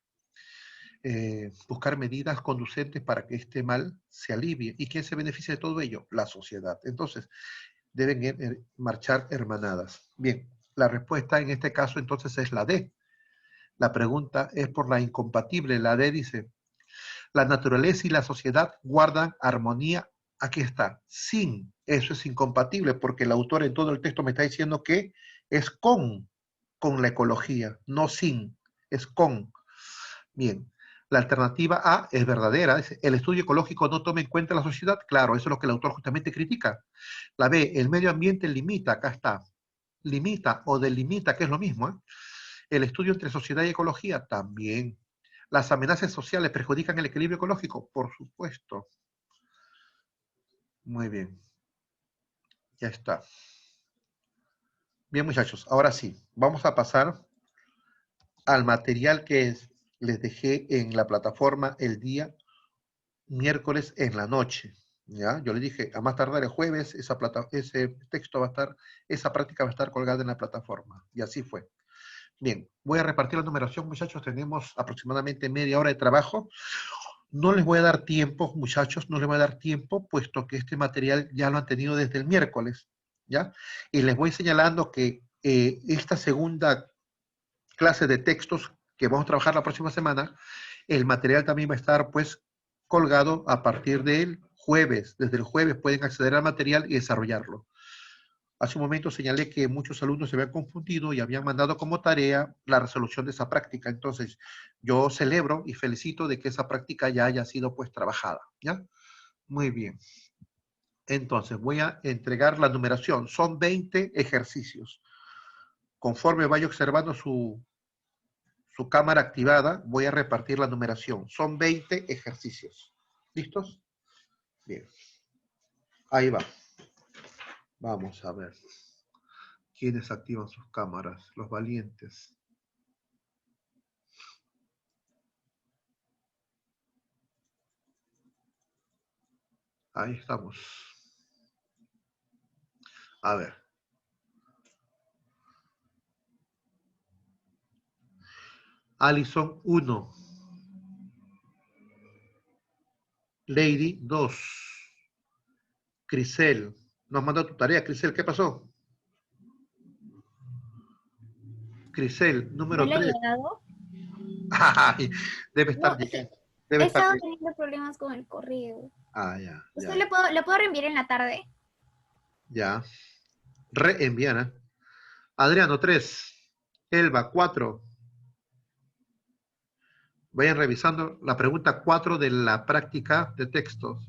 buscar medidas conducentes para que este mal se alivie. ¿Y quién se beneficia de todo ello? La sociedad. Entonces, deben marchar hermanadas. Bien, la respuesta en este caso entonces es la D. La pregunta es por la incompatible. La D dice: la naturaleza y la sociedad guardan armonía. Aquí está, sin. Eso es incompatible porque el autor en todo el texto me está diciendo que es con la ecología, no sin, es con. Bien, la alternativa A es verdadera. El estudio ecológico no toma en cuenta la sociedad. Claro, eso es lo que el autor justamente critica. La B, el medio ambiente limita, acá está. Limita o delimita, que es lo mismo, ¿eh? El estudio entre sociedad y ecología, también. ¿Las amenazas sociales perjudican el equilibrio ecológico? Por supuesto. Muy bien. Ya está. Bien, muchachos, ahora sí, vamos a pasar al material que les dejé en la plataforma el día miércoles en la noche. ¿Ya? Yo le dije, a más tardar el jueves, ese texto va a estar, esa práctica va a estar colgada en la plataforma. Y así fue. Bien, voy a repartir la numeración, muchachos. Tenemos aproximadamente media hora de trabajo. No les voy a dar tiempo, muchachos, no les voy a dar tiempo, puesto que este material ya lo han tenido desde el miércoles, ¿ya? Y les voy señalando que esta segunda clase de textos que vamos a trabajar la próxima semana, el material también va a estar, pues, colgado a partir del jueves. Desde el jueves pueden acceder al material y desarrollarlo. Hace un momento señalé que muchos alumnos se habían confundido y habían mandado como tarea la resolución de esa práctica. Entonces, yo celebro y felicito de que esa práctica ya haya sido, pues, trabajada, ¿ya? Muy bien. Entonces, voy a entregar la numeración. Son 20 ejercicios. Conforme vaya observando su cámara activada, voy a repartir la numeración. Son 20 ejercicios. ¿Listos? Bien. Ahí va. Vamos a ver. ¿Quiénes activan sus cámaras? Los valientes. Ahí estamos. A ver. Alison, 1. Lady, 2. Crisel. Nos mandó tu tarea, Crisel. ¿Qué pasó? Crisel, ¿No número le ha 3. llegado? Ay, debe estar No, es que llegando. Debe he estar estado llegando. teniendo problemas con el correo. Ah, ya, ¿Usted ya, le puedo reenviar en la tarde? ya. Reenviar, ¿eh? Adriano, 3. Elba, 4. Vayan revisando la pregunta 4 de la práctica de textos.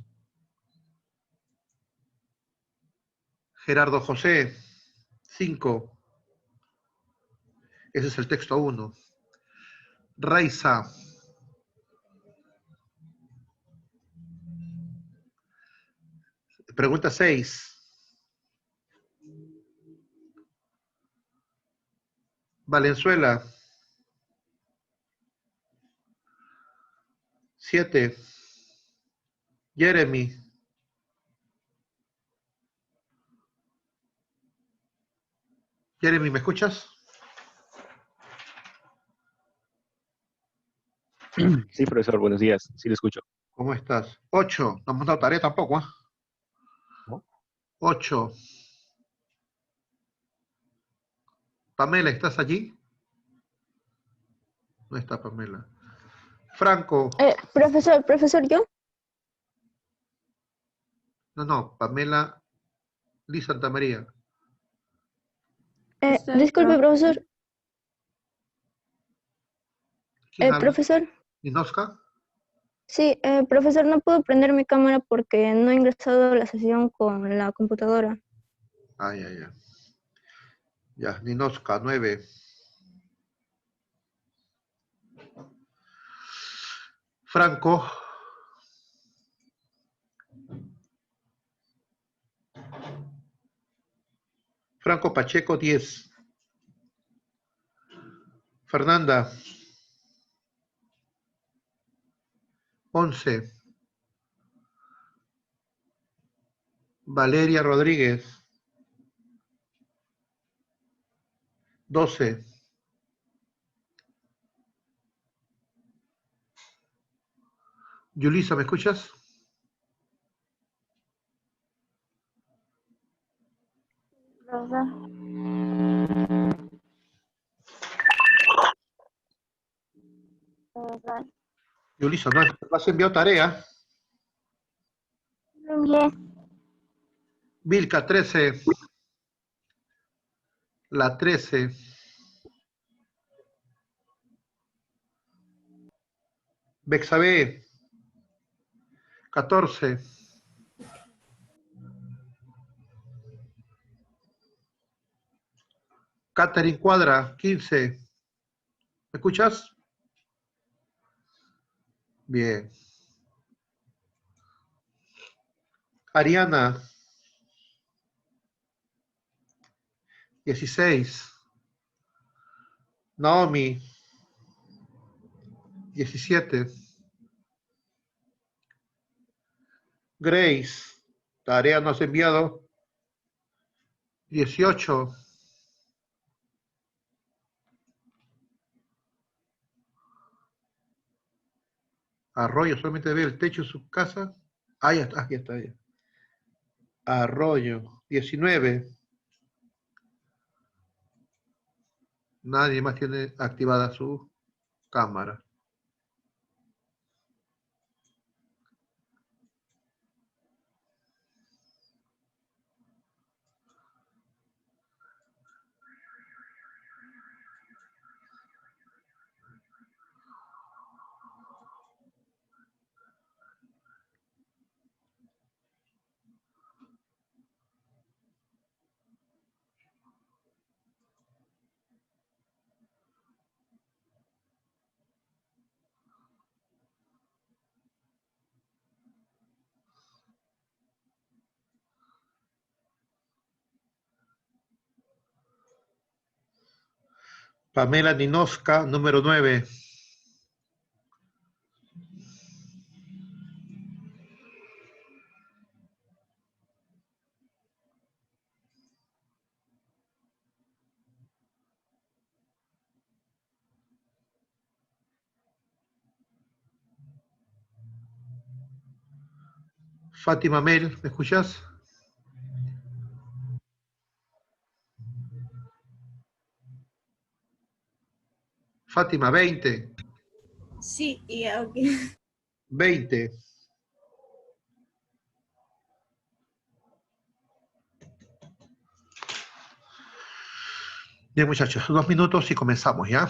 Gerardo José, 5. Ese es el texto 1. Raiza. Pregunta 6. Valenzuela. 7. Jeremy. Jeremy, ¿me escuchas? Sí, profesor, buenos días. Sí, le escucho. ¿Cómo estás? 8. No hemos dado tarea tampoco, ¿ah? ¿No? 8. Pamela, ¿estás allí? No está Pamela. Franco. Profesor, ¿yo? No, Pamela Liz Santa María. Disculpe, profesor. ¿Quién habla? Profesor, ¿Inosca? sí, profesor, no puedo prender mi cámara porque no he ingresado a la sesión con la computadora. Ah, ya, ya. Ya, Ninoska, 9. Franco. Franco Pacheco, 10. Fernanda. 11. Valeria Rodríguez. 12. Yulisa, ¿me escuchas? Yulisa, ¿no has enviado tarea? Vilca, 13. La 13. Bexabé, 14. Catherine Cuadra, 15. ¿Me escuchas? Bien. Ariana, 16. Naomi, 17. Grace, tarea no has enviado. 18. Arroyo solamente ve el techo de su casa. Ah, ya está, ya está. Ya. Arroyo, 19. Nadie más tiene activada su cámara. Pamela Ninoska, número 9. Fátima Mel, ¿me escuchas? Fátima, 20. Sí, y ok. 20. Bien, muchachos, 2 minutos y comenzamos, ¿ya?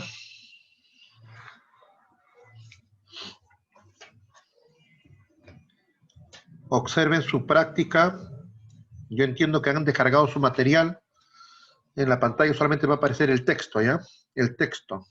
Observen su práctica. Yo entiendo que han descargado su material. En la pantalla solamente va a aparecer el texto, ¿ya? El texto.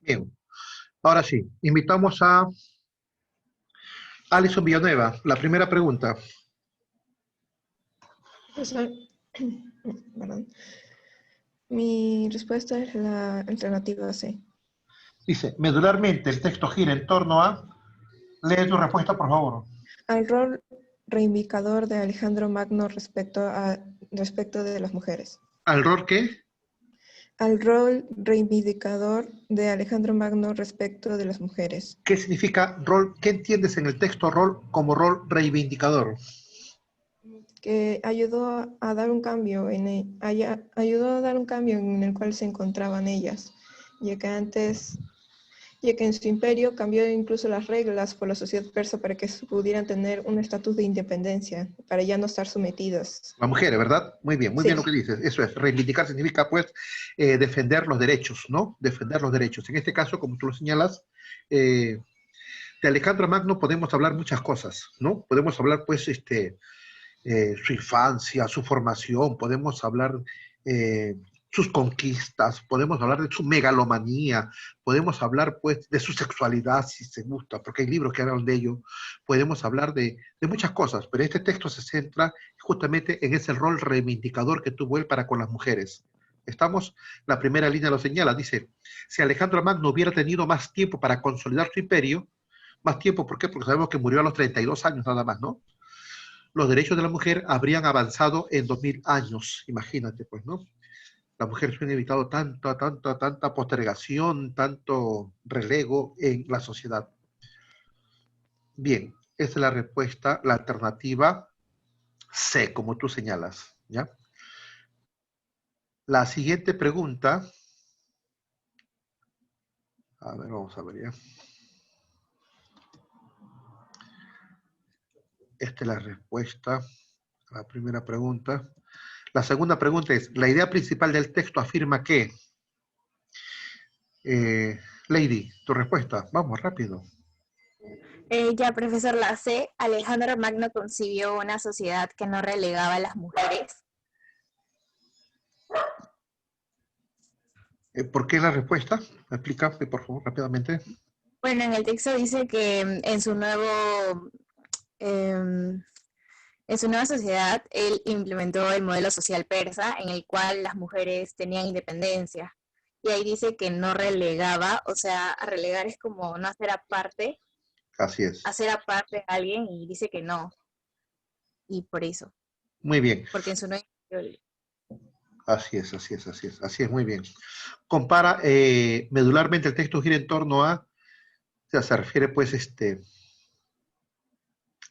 Bien, ahora sí, invitamos a Alison Villanueva. La primera pregunta. Profesor, perdón. Mi respuesta es la alternativa C. Dice, medularmente el texto gira en torno a... Lee tu respuesta, por favor. Al rol reivindicador de Alejandro Magno respecto de las mujeres. ¿Al rol qué? Al rol reivindicador de Alejandro Magno respecto de las mujeres. ¿Qué significa rol? ¿Qué entiendes en el texto rol como rol reivindicador? Que ayudó a dar un cambio ayudó a dar un cambio en el cual se encontraban ellas, ya que antes ya que en su imperio cambió incluso las reglas por la sociedad persa para que pudieran tener un estatus de independencia, para ya no estar sometidas. Las mujeres, ¿verdad? Muy bien lo Sí, que dices. Eso es, reivindicar significa, pues, defender los derechos, ¿no? Defender los derechos. En este caso, como tú lo señalas, de Alejandro Magno podemos hablar muchas cosas, ¿no? Podemos hablar, pues, su infancia, su formación, podemos hablar sus conquistas, podemos hablar de su megalomanía, podemos hablar pues de su sexualidad si se gusta, porque hay libros que hablan de ello, podemos hablar de muchas cosas, pero este texto se centra justamente en ese rol reivindicador que tuvo él para con las mujeres. Estamos, la primera línea lo señala, dice, si Alejandro Magno hubiera tenido más tiempo para consolidar su imperio, más tiempo, ¿por qué? Porque sabemos que murió a los 32 años nada más, ¿no? Los derechos de la mujer habrían avanzado en 2000 años, imagínate, pues, ¿no? Las mujeres han evitado tanta postergación, tanto relego en la sociedad. Bien, esa es la respuesta, la alternativa C, como tú señalas, ¿ya? La siguiente pregunta, a ver, vamos a ver ya. Esta es la respuesta a la primera pregunta. La segunda pregunta es, la idea principal del texto afirma que... Lady, tu respuesta, vamos, rápido. Ya, profesor, la C, Alejandro Magno concibió una sociedad que no relegaba a las mujeres. ¿Por qué la respuesta? Explícame, por favor, rápidamente. Bueno, en el texto dice que en su nueva sociedad, él implementó el modelo social persa en el cual las mujeres tenían independencia. Y ahí dice que no relegaba, o sea, relegar es como no hacer aparte, Así es. hacer aparte a alguien, y dice que no. Y por eso, Muy bien. porque en su nueva... Así es, muy bien. Compara, medularmente el texto gira en torno a, o sea, se refiere pues al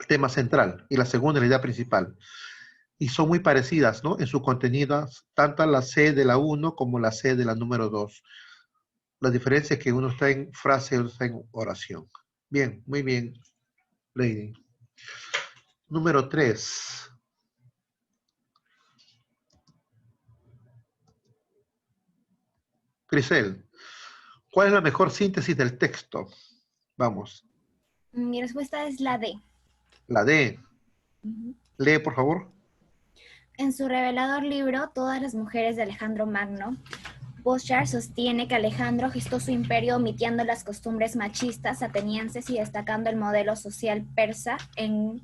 tema central, y la segunda la idea principal. Y son muy parecidas, ¿no? En su contenido, tanto la C de la 1 como la C de la número 2. La diferencia es que uno está en frase y otro está en oración. Bien, muy bien, Lady. Número 3. Crisel, ¿cuál es la mejor síntesis del texto? Vamos. Mi respuesta es la D. La D. Lee, por favor. En su revelador libro, Todas las mujeres de Alejandro Magno, Boschar sostiene que Alejandro gestó su imperio omitiendo las costumbres machistas atenienses y destacando el modelo social persa en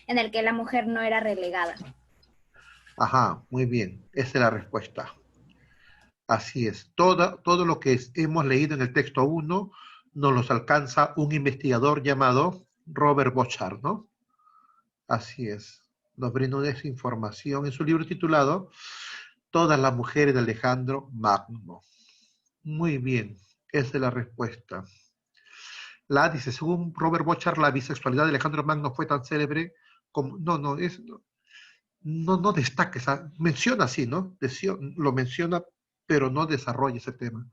el que la mujer no era relegada. Ajá, muy bien. Esa es la respuesta. Así es. Todo lo que hemos leído en el texto 1 nos los alcanza un investigador llamado Robert Boschar, ¿no? Así es. Nos brinda esa información en su libro titulado Todas las mujeres de Alejandro Magno. Muy bien. Esa es la respuesta. La dice, según Robert Boschar, la bisexualidad de Alejandro Magno fue tan célebre como... No destaca esa... Menciona así, ¿no? Lo menciona, pero no desarrolla ese tema.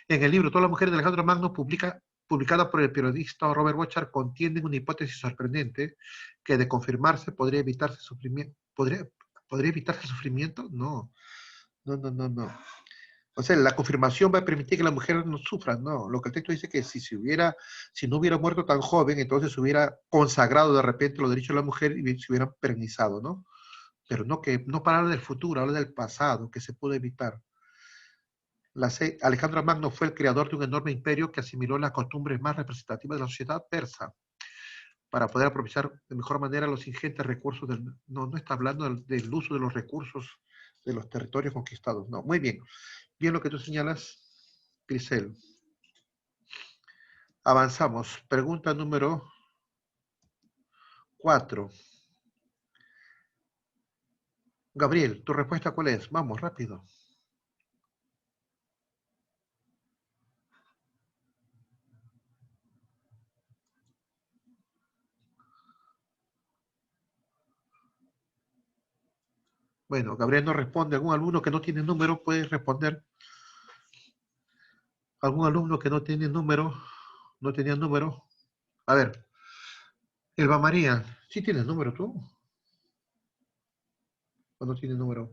En el libro Todas las mujeres de Alejandro Magno, publicada por el periodista Robert Boschar, contienen una hipótesis sorprendente que, de confirmarse, podría evitarse sufrimiento. ¿Podría evitarse sufrimiento? No. O sea, la confirmación va a permitir que las mujeres no sufran, no. Lo que el texto dice que si no hubiera muerto tan joven, entonces se hubiera consagrado de repente los derechos de la mujer y se hubieran perennizado, ¿no? Pero no para hablar del futuro, hablar del pasado, que se pudo evitar. Alejandro Magno fue el creador de un enorme imperio que asimiló las costumbres más representativas de la sociedad persa para poder aprovechar de mejor manera los ingentes recursos no está hablando del uso de los recursos de los territorios conquistados. No, muy bien. Bien lo que tú señalas, Grisel. Avanzamos. Pregunta número 4. Gabriel, ¿tu respuesta cuál es? Vamos, rápido. Bueno, Gabriel no responde. ¿Algún alumno que no tiene número puede responder? ¿Algún alumno que no tiene número? No tenía número. A ver, Elba María, ¿sí tienes número tú? ¿O no tienes número?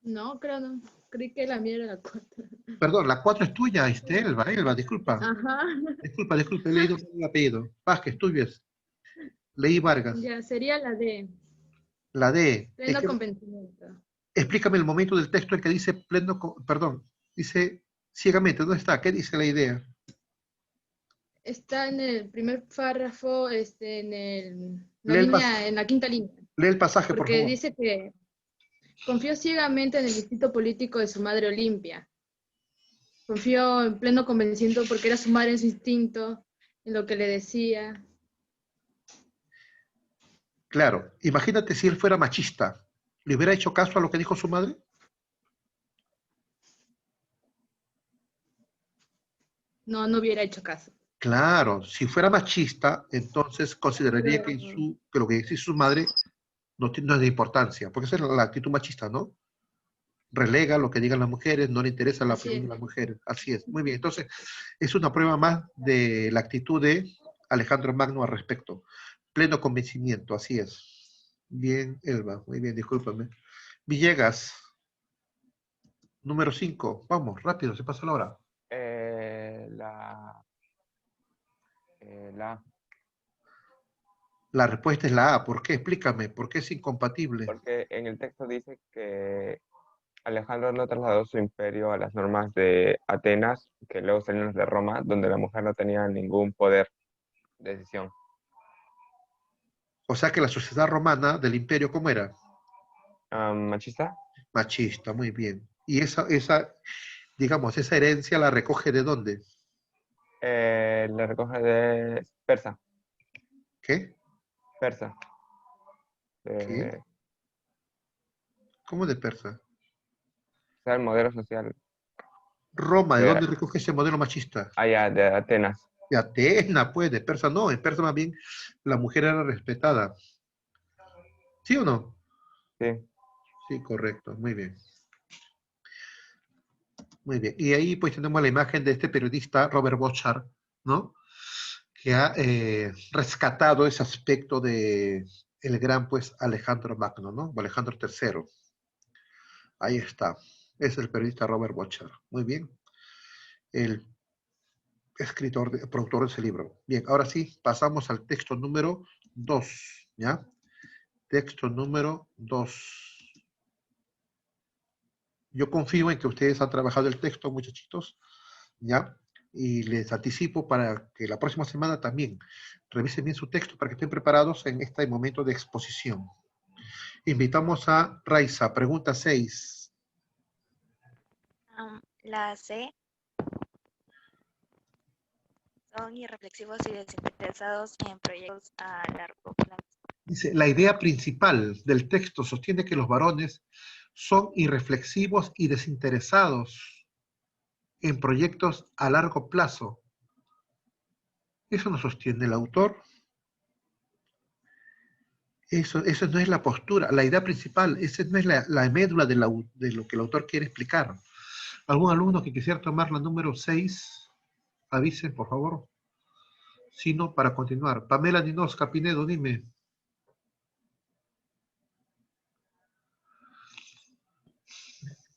No, creo no. Creí que la mía era la 4. Perdón, la 4 es tuya, Elba, disculpa. Ajá. Disculpa, he leído el apellido. Vázquez, tuyo es. Leí Vargas. Ya, sería la D. La D. Pleno convencimiento. Explícame el momento del texto en que dice dice ciegamente, ¿dónde está? ¿Qué dice la idea? Está en el primer párrafo, Lee en la quinta línea. lee el pasaje, por Porque favor. dice que confió ciegamente en el instinto político de su madre Olimpia. Confió en pleno convencimiento porque era su madre en su instinto, en lo que le decía. Claro, imagínate si él fuera machista. ¿Le hubiera hecho caso a lo que dijo su madre? No, no hubiera hecho caso. Claro, si fuera machista, entonces consideraría que lo que dice su madre no es de importancia, porque esa es la actitud machista, ¿no? Relega lo que digan las mujeres, no le interesa la opinión de las mujeres. Así es, muy bien. Entonces, es una prueba más de la actitud de Alejandro Magno al respecto. Pleno convencimiento, así es. Bien, Elba, muy bien, discúlpame. Villegas, número 5. Vamos, rápido, se pasa la hora. La respuesta es la A. ¿Por qué? Explícame. ¿Por qué es incompatible? Porque en el texto dice que Alejandro no trasladó su imperio a las normas de Atenas, que luego salieron de Roma, donde la mujer no tenía ningún poder de decisión. O sea que la sociedad romana del imperio, ¿cómo era? ¿Machista? Machista, muy bien. Y digamos, esa herencia la recoge ¿de dónde? La recoge de persa. ¿Qué? Persa. ¿Qué? ¿Cómo de persa? O sea, el modelo social. Roma, ¿de dónde recoge ese modelo machista? Allá, de Atenas. De Atenas, pues, de persa no. En persa más bien la mujer era respetada. ¿Sí o no? Sí. Sí, correcto, muy bien. Muy bien. Y ahí pues tenemos la imagen de este periodista, Robert Bochart, ¿no? Que ha rescatado ese aspecto de el gran pues Alejandro Magno, ¿no? O Alejandro III. Ahí está. Es el periodista Robert Bochart. Muy bien. El productor de ese libro. Bien, ahora sí, pasamos al texto número 2, ¿ya? Texto número 2. Yo confío en que ustedes han trabajado el texto, muchachitos, ¿ya? Y les anticipo para que la próxima semana también revisen bien su texto para que estén preparados en este momento de exposición. Invitamos a Raiza, pregunta 6. La C. Son irreflexivos y desinteresados en proyectos a largo plazo. Dice, la idea principal del texto sostiene que los varones son irreflexivos y desinteresados en proyectos a largo plazo. Eso no sostiene el autor. Eso no es la postura, la idea principal, esa no es la médula de lo que el autor quiere explicar. ¿Algún alumno que quisiera tomar la número 6? Avisen, por favor. Si no, para continuar. Pamela Ninosca Pinedo, dime.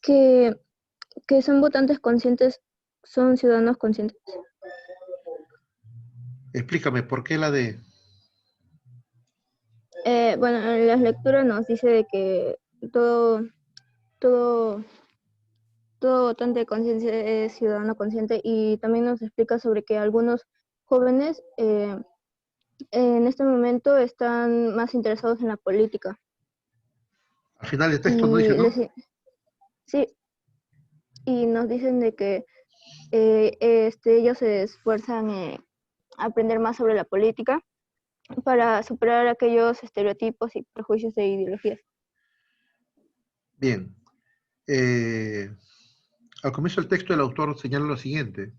Que son votantes conscientes, son ciudadanos conscientes. Explícame, ¿por qué la D? Bueno, en las lecturas nos dice de que todo votante de conciencia es ciudadano consciente, y también nos explica sobre que algunos jóvenes en este momento están más interesados en la política. Al final del texto no dice, ¿no? Sí, y nos dicen de que ellos se esfuerzan en aprender más sobre la política para superar aquellos estereotipos y prejuicios de ideologías. Bien. Al comienzo del texto el autor señala lo siguiente.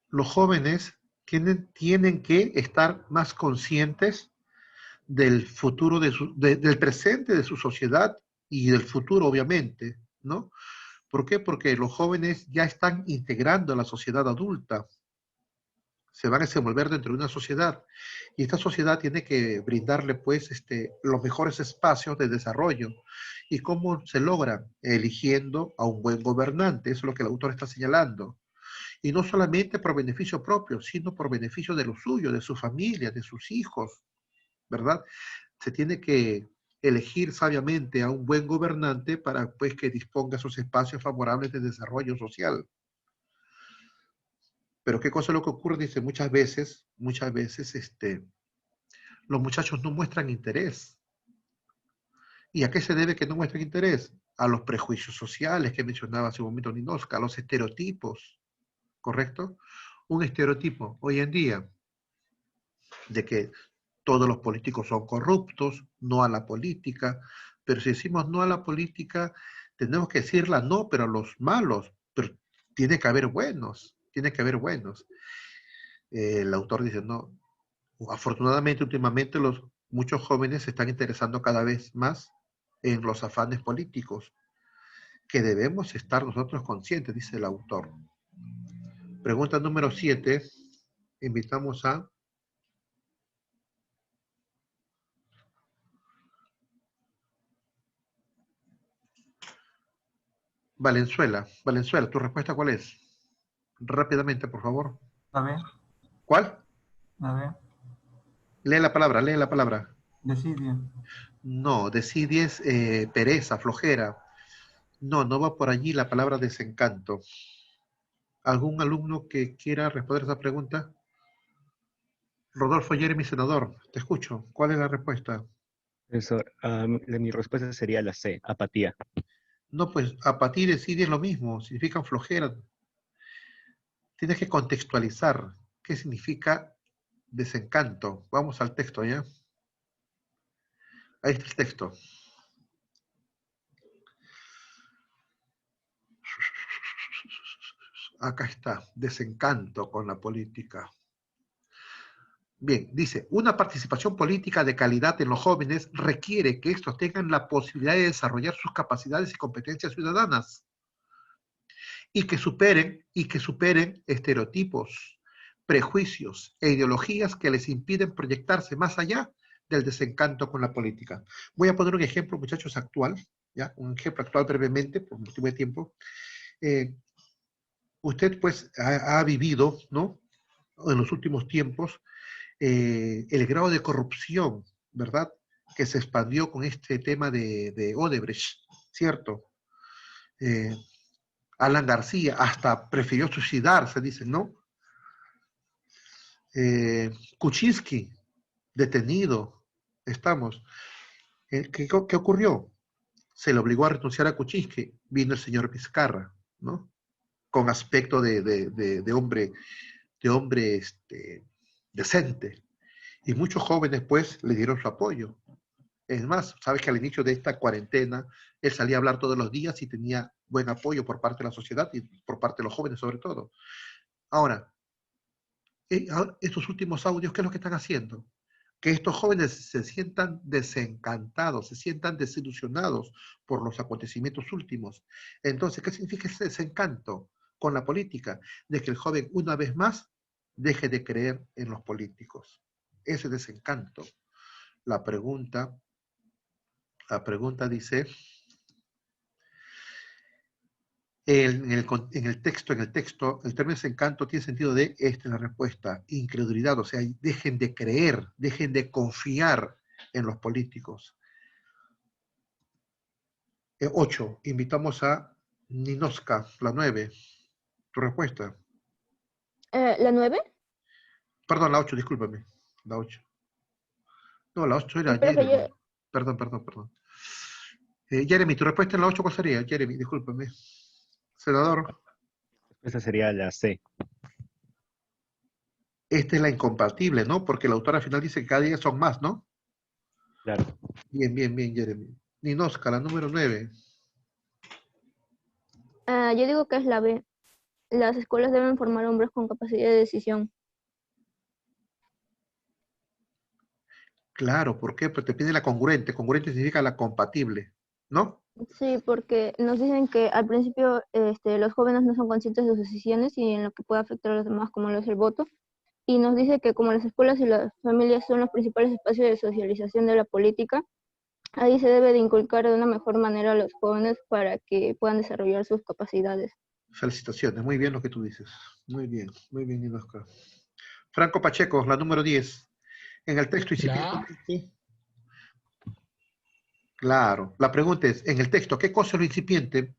Los jóvenes tienen que estar más conscientes del futuro, del presente de su sociedad y del futuro, obviamente, ¿no? ¿Por qué? Porque los jóvenes ya están integrando a la sociedad adulta. se van a desenvolver dentro de una sociedad. Y esta sociedad tiene que brindarle, pues, los mejores espacios de desarrollo. ¿Y cómo se logra? Eligiendo a un buen gobernante. Eso es lo que el autor está señalando. Y no solamente por beneficio propio, sino por beneficio de los suyos, de su familia, de sus hijos, ¿verdad? Se tiene que elegir sabiamente a un buen gobernante para, pues, que disponga esos espacios favorables de desarrollo social. Pero ¿qué cosa es lo que ocurre? Dice, muchas veces, los muchachos no muestran interés. ¿Y a qué se debe que no muestren interés? A los prejuicios sociales que mencionaba hace un momento Ninoska, a los estereotipos, ¿correcto? Un estereotipo hoy en día de que todos los políticos son corruptos, no a la política, pero si decimos no a la política, tenemos que decirla no, pero a los malos, pero tiene que haber buenos, tiene que haber buenos. El autor dice, no, afortunadamente últimamente muchos jóvenes se están interesando cada vez más en los afanes políticos, que debemos estar nosotros conscientes, dice el autor. Pregunta número 7, invitamos a Valenzuela. Valenzuela, ¿tu respuesta cuál es? Rápidamente, por favor. A ver, ¿Cuál? a ver, Lee la palabra, lee la palabra. decidio. No, desidia es pereza, flojera. No, no va por allí la palabra desencanto. ¿Algún alumno que quiera responder esa pregunta? Rodolfo Jeremy, senador, te escucho. ¿Cuál es la respuesta? Profesor, mi respuesta sería la C, apatía. No, pues apatía y desidia es lo mismo, significan flojera. Tienes que contextualizar qué significa desencanto. Vamos al texto, ¿ya? Ahí está el texto. Acá está, desencanto con la política. Bien, dice, una participación política de calidad en los jóvenes requiere que estos tengan la posibilidad de desarrollar sus capacidades y competencias ciudadanas y que superen estereotipos, prejuicios e ideologías que les impiden proyectarse más allá del desencanto con la política. Voy a poner un ejemplo, muchachos, actual, ¿ya? Un ejemplo actual brevemente, por motivo de tiempo. Usted, pues, ha vivido, ¿no?, en los últimos tiempos, el grado de corrupción, ¿verdad?, que se expandió con este tema de Odebrecht, ¿cierto? Alan García hasta prefirió suicidarse, dicen, ¿no? Kuczynski, detenido, estamos. ¿Qué ocurrió? Se le obligó a renunciar a Kuczynski, vino el señor Vizcarra, ¿no?, con aspecto de hombre decente. Y muchos jóvenes, pues, le dieron su apoyo. Es más, sabes que al inicio de esta cuarentena, él salía a hablar todos los días y tenía buen apoyo por parte de la sociedad y por parte de los jóvenes sobre todo. Ahora, estos últimos audios, ¿qué es lo que están haciendo? Que estos jóvenes se sientan desencantados, se sientan desilusionados por los acontecimientos últimos. Entonces, ¿qué significa ese desencanto con la política? De que el joven, una vez más, deje de creer en los políticos. Ese desencanto. La pregunta dice, en el texto, el término desencanto tiene sentido de, esta es la respuesta, incredulidad, o sea, dejen de creer, dejen de confiar en los políticos. 8, invitamos a Ninoska, la 9. ¿Tu respuesta? ¿La 9? Perdón, la 8, discúlpame. La 8. No, la 8 era Profe, Jeremy. Perdón. Jeremy, ¿tu respuesta en la 8 cuál sería? Jeremy, discúlpame. Senador. Esa sería la C. Esta es la incompatible, ¿no? Porque la autora al final dice que cada día son más, ¿no? Claro. Bien, Jeremy. Ninoska, la número 9. Yo digo que es la B. Las escuelas deben formar hombres con capacidad de decisión. Claro, ¿por qué? Porque te pide la congruente. Congruente significa la compatible, ¿no? Sí, porque nos dicen que al principio los jóvenes no son conscientes de sus decisiones y en lo que puede afectar a los demás, como lo es el voto. y nos dice que como las escuelas y las familias son los principales espacios de socialización de la política, ahí se debe de inculcar de una mejor manera a los jóvenes para que puedan desarrollar sus capacidades. Felicitaciones, muy bien lo que tú dices. Muy bien, Inosca. Franco Pacheco, la número 10. En el texto incipiente. Claro, la pregunta es, en el texto, ¿qué cosa es lo incipiente?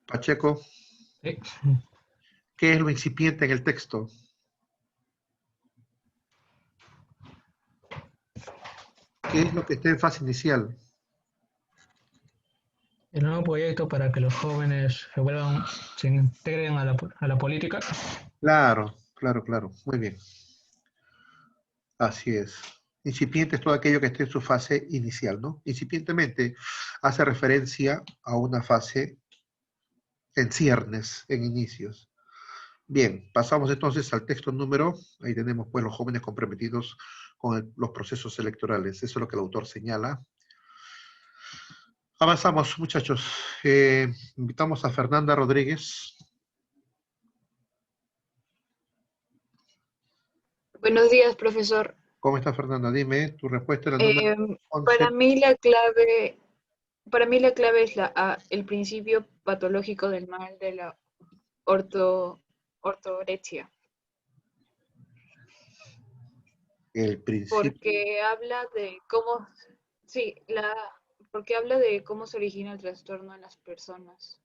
Pacheco, ¿qué es lo incipiente en el texto? ¿Qué es lo que está en fase inicial? El nuevo proyecto para que los jóvenes se integren a la política. Claro. Muy bien. Así es. Incipiente es todo aquello que esté en su fase inicial, ¿no? Incipientemente hace referencia a una fase en ciernes, en inicios. Bien, pasamos entonces al texto número, ahí tenemos pues los jóvenes comprometidos con los procesos electorales. Eso es lo que el autor señala. Avanzamos, muchachos. Invitamos a Fernanda Rodríguez. Buenos días, profesor. ¿Cómo está, Fernanda? Dime tu respuesta. La número 11. Para mí la clave es la A, el principio patológico del mal de la ortorexia. El principio. Porque habla de cómo, porque habla de cómo se origina el trastorno en las personas.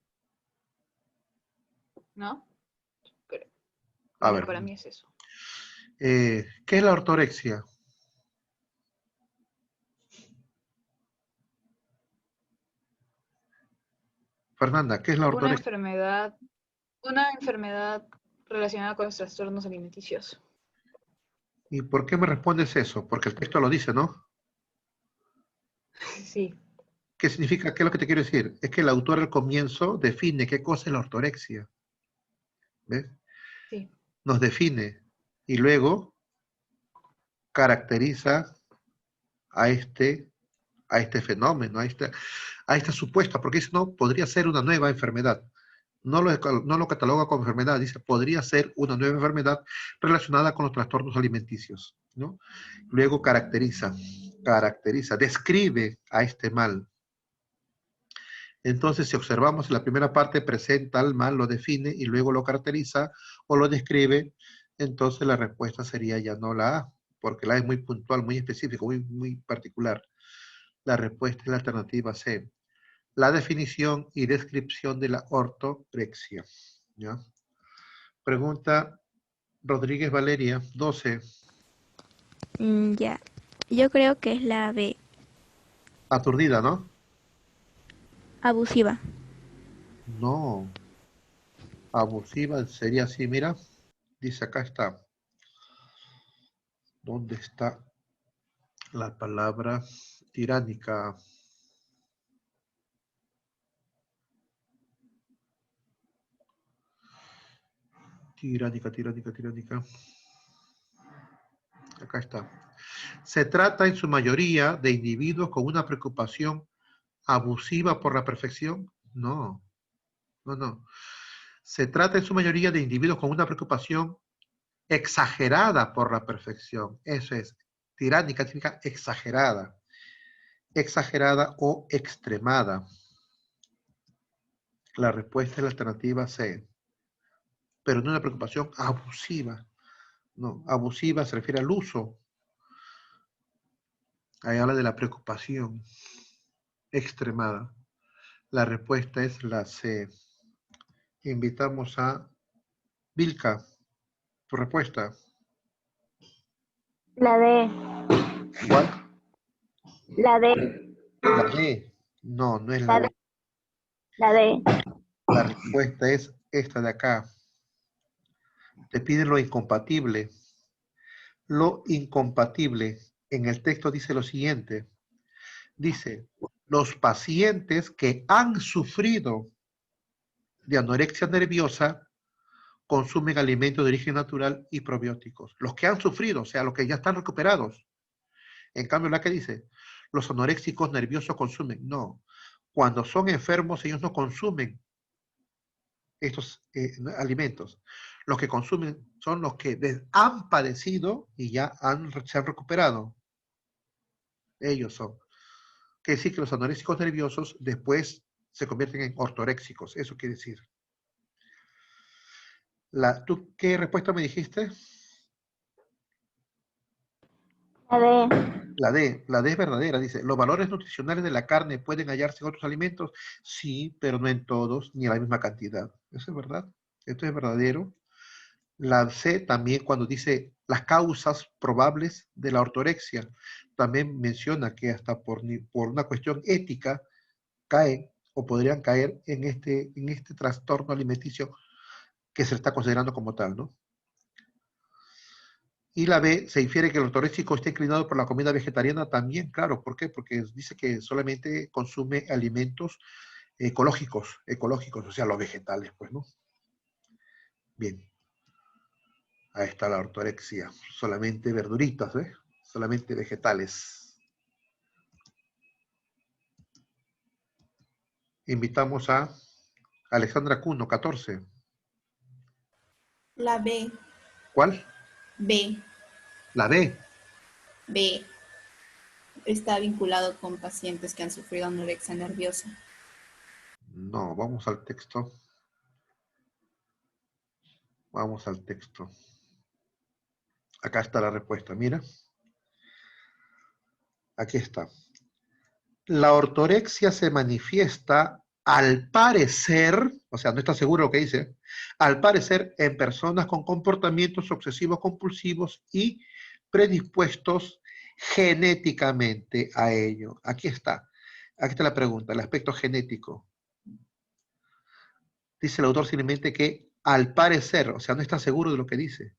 ¿No? Pero, A ver. Para mí es eso. ¿Qué es la ortorexia? Fernanda, ¿qué es la ortorexia? Una enfermedad relacionada con los trastornos alimenticios. ¿Y por qué me respondes eso? Porque el texto lo dice, ¿no? Sí. ¿Qué significa? ¿Qué es lo que te quiero decir? Es que el autor al comienzo define qué cosa es la ortorexia. ¿Ves? Sí. Nos define y luego caracteriza a este fenómeno, a esta supuesta, porque si no, podría ser una nueva enfermedad. No lo cataloga como enfermedad, dice, podría ser una nueva enfermedad relacionada con los trastornos alimenticios, ¿no? Luego caracteriza, describe a este mal. Entonces, si observamos en la primera parte, presenta al mal, lo define y luego lo caracteriza o lo describe, entonces la respuesta sería ya no la A, porque la A es muy puntual, muy específica, muy particular. La respuesta es la alternativa C. La definición y descripción de la ortorexia. ¿Ya? Pregunta Rodríguez Valeria, 12. Ya, yo creo que es la B. Aturdida, ¿no? Abusiva. No. Abusiva sería así, mira. Dice acá está. ¿Dónde está la palabra tiránica? Tiránica. Acá está. Se trata en su mayoría de individuos con una preocupación abusiva por la perfección. No. Se trata en su mayoría de individuos con una preocupación exagerada por la perfección. Eso es. Tiránica significa exagerada. Exagerada o extremada. La respuesta es la alternativa C. Pero no una preocupación abusiva. No, abusiva se refiere al uso. Ahí habla de la preocupación extremada. La respuesta es la C. Invitamos a Vilca. Tu respuesta. La D. ¿Cuál? La D. La D. No, no es la D. La D. La respuesta es esta de acá. Te piden lo incompatible. Lo incompatible. En el texto dice lo siguiente. Dice, los pacientes que han sufrido de anorexia nerviosa consumen alimentos de origen natural y probióticos. Los que han sufrido, o sea, los que ya están recuperados. En cambio, la que dice, los anoréxicos nerviosos consumen. No. Cuando son enfermos, ellos no consumen estos alimentos. Los que consumen son los que han padecido y ya se han recuperado. Ellos son. Quiere decir que los anoréxicos nerviosos después se convierten en ortoréxicos. Eso quiere decir. ¿Tú qué respuesta me dijiste? La D. La D es verdadera. Dice, ¿los valores nutricionales de la carne pueden hallarse en otros alimentos? Sí, pero no en todos, ni en la misma cantidad. Eso es verdad. Esto es verdadero. La C también cuando dice las causas probables de la ortorexia, también menciona que hasta por una cuestión ética caen o podrían caer en este trastorno alimenticio que se está considerando como tal, ¿no? Y la B, se infiere que el ortoréxico está inclinado por la comida vegetariana también, claro. ¿Por qué? Porque dice que solamente consume alimentos ecológicos, o sea, los vegetales, pues, ¿no? Bien. Ahí está la ortorexia. Solamente verduritas, ¿eh? Solamente vegetales. Invitamos a Alexandra Cuno, 14. La B. ¿Cuál? B. La B. B. Está vinculado con pacientes que han sufrido anorexia nerviosa. No, vamos al texto. Vamos al texto. Acá está la respuesta, mira. Aquí está. La ortorexia se manifiesta al parecer, o sea, no está seguro lo que dice, al parecer en personas con comportamientos obsesivos compulsivos y predispuestos genéticamente a ello. Aquí está la pregunta, el aspecto genético. Dice el autor simplemente que al parecer, o sea, no está seguro de lo que dice.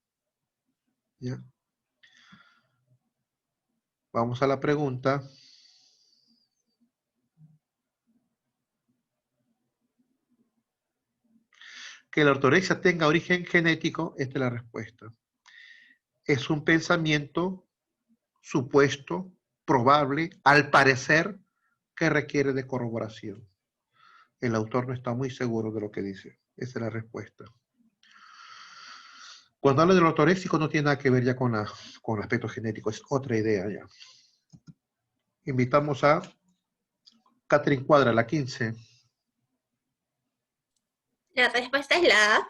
¿Ya? Vamos a la pregunta. Que la ortorexia tenga origen genético, esta es la respuesta. Es un pensamiento supuesto, probable, al parecer, que requiere de corroboración. El autor no está muy seguro de lo que dice. Esa es la respuesta. Cuando habla del ortoréxico no tiene nada que ver ya con el aspecto genético, es otra idea ya. Invitamos a Catherine Cuadra, la 15. La respuesta es la A.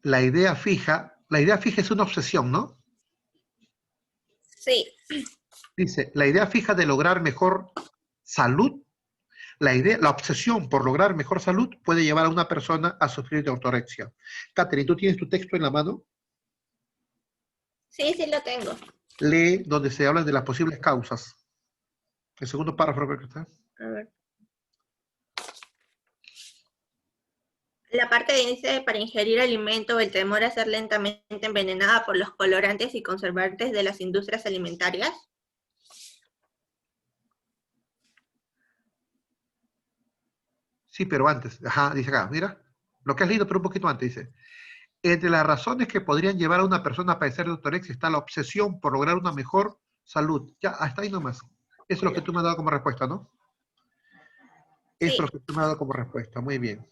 La idea fija es una obsesión, ¿no? Sí. Dice, la idea fija de lograr mejor salud, la obsesión por lograr mejor salud puede llevar a una persona a sufrir de ortorexia. Catherine, ¿tú tienes tu texto en la mano? Sí, sí lo tengo. Lee donde se habla de las posibles causas. El segundo párrafo creo que está. A ver. La parte que dice para ingerir alimento, el temor a ser lentamente envenenada por los colorantes y conservantes de las industrias alimentarias. Sí, pero antes. Ajá, dice acá, mira. Lo que has leído, pero un poquito antes, dice. Entre las razones que podrían llevar a una persona a padecer de ortorexia está la obsesión por lograr una mejor salud. Ya, hasta ahí nomás. Eso es lo que tú me has dado como respuesta, ¿no? Eso es lo que tú me has dado como respuesta. Muy bien.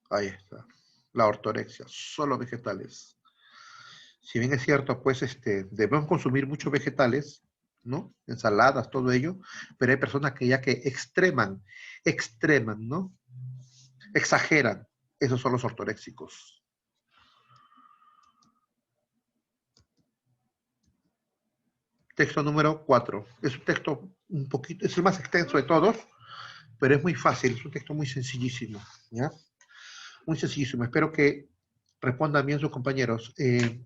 Ahí está. La ortorexia. Solo vegetales. Si bien es cierto, pues debemos consumir muchos vegetales, ¿no? Ensaladas, todo ello, pero hay personas que ya que extreman, ¿no? Exageran. Esos son los ortoréxicos. Texto número 4. Es un texto un poquito, es el más extenso de todos, pero es muy fácil, es un texto muy sencillísimo, ¿ya? Muy sencillísimo. Espero que respondan bien sus compañeros.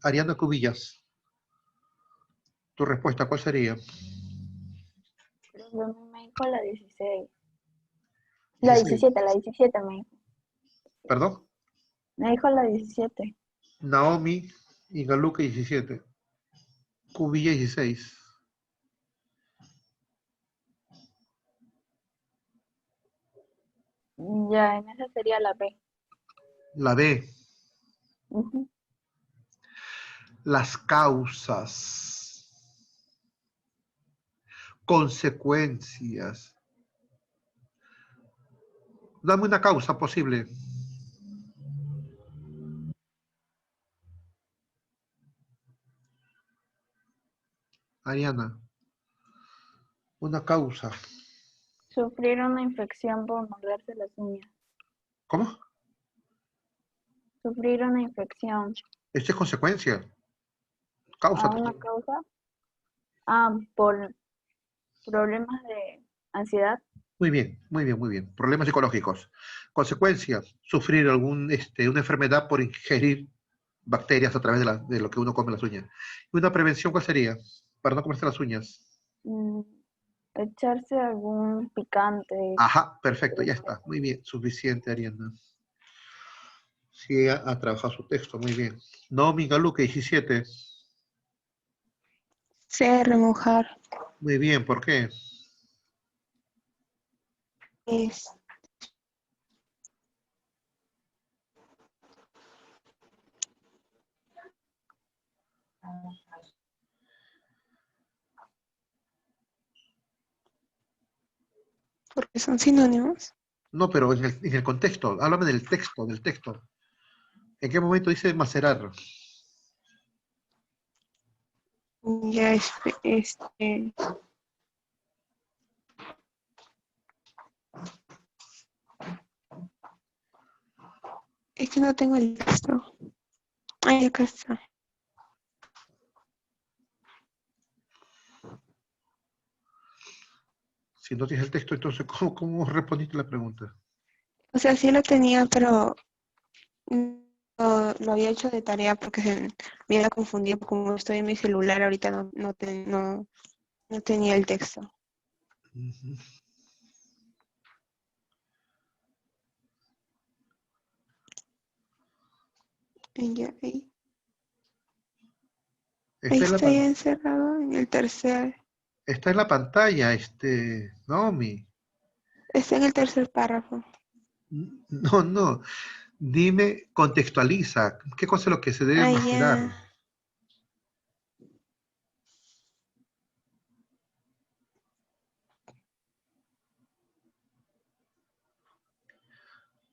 Ariana Cubillas, tu respuesta, ¿cuál sería? Me dijo la 16. La 17 me dijo. ¿Perdón? Me dijo la 17. Naomi y Galuca 17. Cubilla 16. Ya, en esa sería la B. La B. Ujú. Las causas, consecuencias. Dame una causa posible. Ariana, una causa. Sufrir una infección por morderse las uñas. ¿Cómo? Sufrir una infección. Esto es consecuencia. Causa. ¿A una causa? Por problemas de ansiedad. Muy bien, muy bien, muy bien. Problemas psicológicos. Consecuencia, sufrir una enfermedad por ingerir bacterias a través de lo que uno come en las uñas. ¿Y una prevención cuál sería? Para no comerse las uñas. Echarse algún picante. Ajá, perfecto, ya está. Muy bien, suficiente, Ariana. Sí, ha trabajado su texto, muy bien. Naomi Galuque, 17. C, remojar. Muy bien, ¿por qué? Es porque son sinónimos. No, pero en el contexto, háblame del texto, ¿En qué momento dice macerar? Ya es que no tengo el texto. Ay, acá está. Si no tienes el texto, entonces, ¿cómo respondiste la pregunta? O sea, sí lo tenía, pero lo había hecho de tarea porque me había confundido. Como estoy en mi celular, ahorita no tenía el texto. Uh-huh. Ya, ahí Está estoy encerrado en el tercer. Está en la pantalla, Naomi. Está en el tercer párrafo. No. Dime, contextualiza. ¿Qué cosa es lo que se debe macerar? Ya.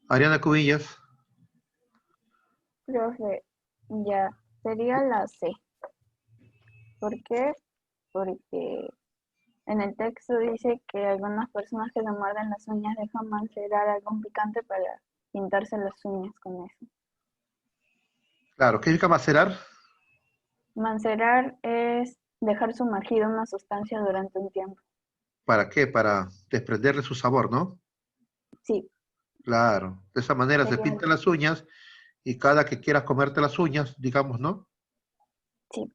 Ariana Cubillas. Profe, ya, sería la C. ¿Por qué? Porque en el texto dice que algunas personas que se muerden las uñas dejan macerar algún picante para pintarse las uñas con eso. Claro, ¿qué significa macerar? Macerar es dejar sumergida una sustancia durante un tiempo. ¿Para qué? Para desprenderle su sabor, ¿no? Sí. Claro, de esa manera se Sería pintan las uñas y cada que quieras comerte las uñas, digamos, ¿no? Sí.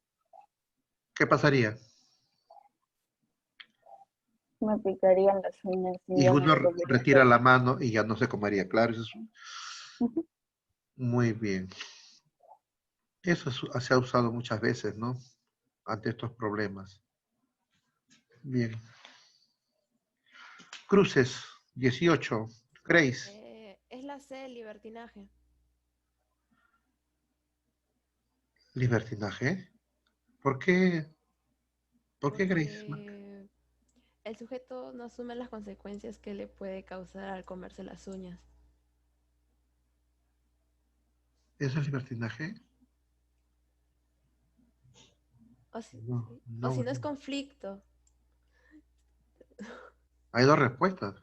¿Qué pasaría? Me picarían las uñas y Y ya no uno lo volvería a retira hacer. la mano y ya no se comería, claro. Eso es muy bien. Eso se ha usado muchas veces, ¿no? Ante estos problemas. Bien. Cruces, 18. Grace. Es la C, libertinaje. Libertinaje. ¿Por qué? ¿Por qué Grace? Porque el sujeto no asume las consecuencias que le puede causar al comerse las uñas. ¿Eso es libertinaje? O si No. no es conflicto. Hay dos respuestas.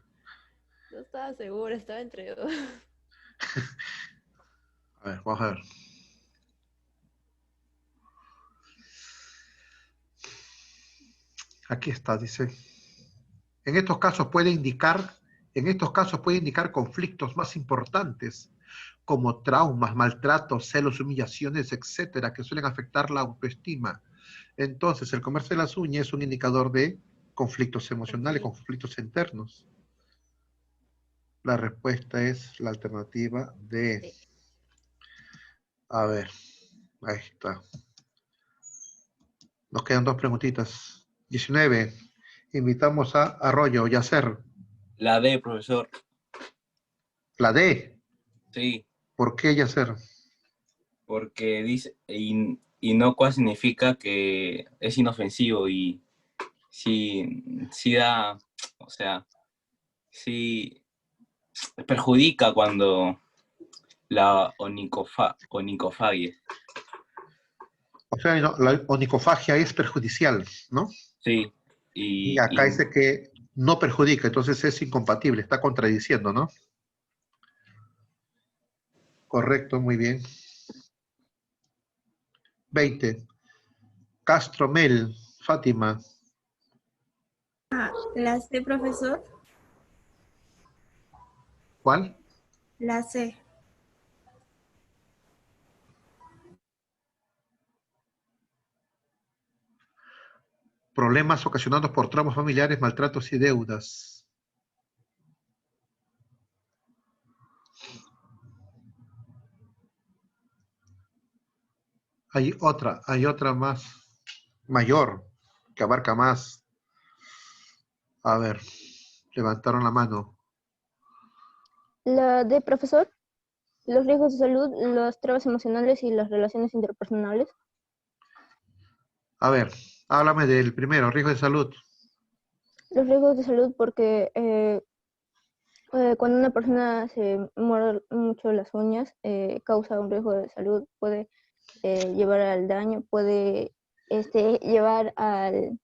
No estaba segura, estaba entre dos. A ver, vamos a ver. Aquí está, dice. En estos casos puede indicar conflictos más importantes, como traumas, maltratos, celos, humillaciones, etcétera, que suelen afectar la autoestima. Entonces, el comerse las uñas es un indicador de conflictos emocionales, conflictos internos. La respuesta es la alternativa D. A ver, ahí está. Nos quedan dos preguntitas. 19. Invitamos a Arroyo, Yacer. La D, profesor. La D. Sí, ¿Por qué, Yacer? porque dice inocua significa que es inofensivo y sí da, o sea, sí perjudica cuando la onicofagia. O sea, no, la onicofagia es perjudicial, ¿no? Sí, Y acá dice que no perjudica, entonces es incompatible, está contradiciendo, ¿no? Correcto, muy bien. 20. Castromel, Fátima. La C, profesor. ¿Cuál? La C. Problemas ocasionados por traumas familiares, maltratos y deudas. Hay otra más mayor, que abarca más. A ver, levantaron la mano. La D, profesor. Los riesgos de salud, las trabas emocionales y las relaciones interpersonales. A ver, háblame del primero, riesgo de salud. Los riesgos de salud porque cuando una persona se muerde mucho las uñas, causa un riesgo de salud, puede llevar al daño, puede llevar al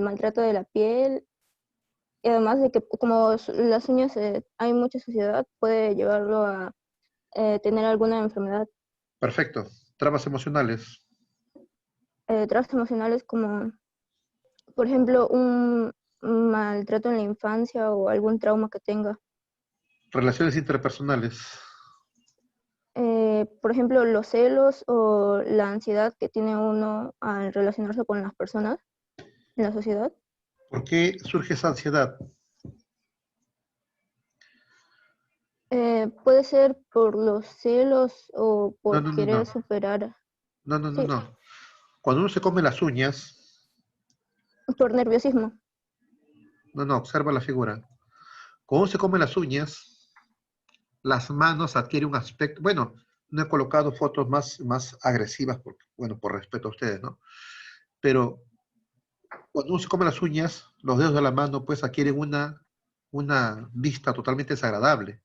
maltrato de la piel, y además de que como las uñas hay mucha suciedad, puede llevarlo a tener alguna enfermedad. Perfecto. Traumas emocionales. Traumas emocionales como, por ejemplo, un maltrato en la infancia o algún trauma que tenga. Relaciones interpersonales. Por ejemplo, los celos o la ansiedad que tiene uno al relacionarse con las personas en la sociedad. ¿Por qué surge esa ansiedad? Puede ser por los celos o por No. querer superar. No. Sí, Cuando uno se come las uñas, por nerviosismo. no, observa la figura. Cuando uno se come las uñas, las manos adquieren un aspecto, bueno, no he colocado fotos más agresivas, porque, bueno, por respeto a ustedes, ¿no? Pero cuando uno se come las uñas, los dedos de la mano pues adquieren una vista totalmente desagradable.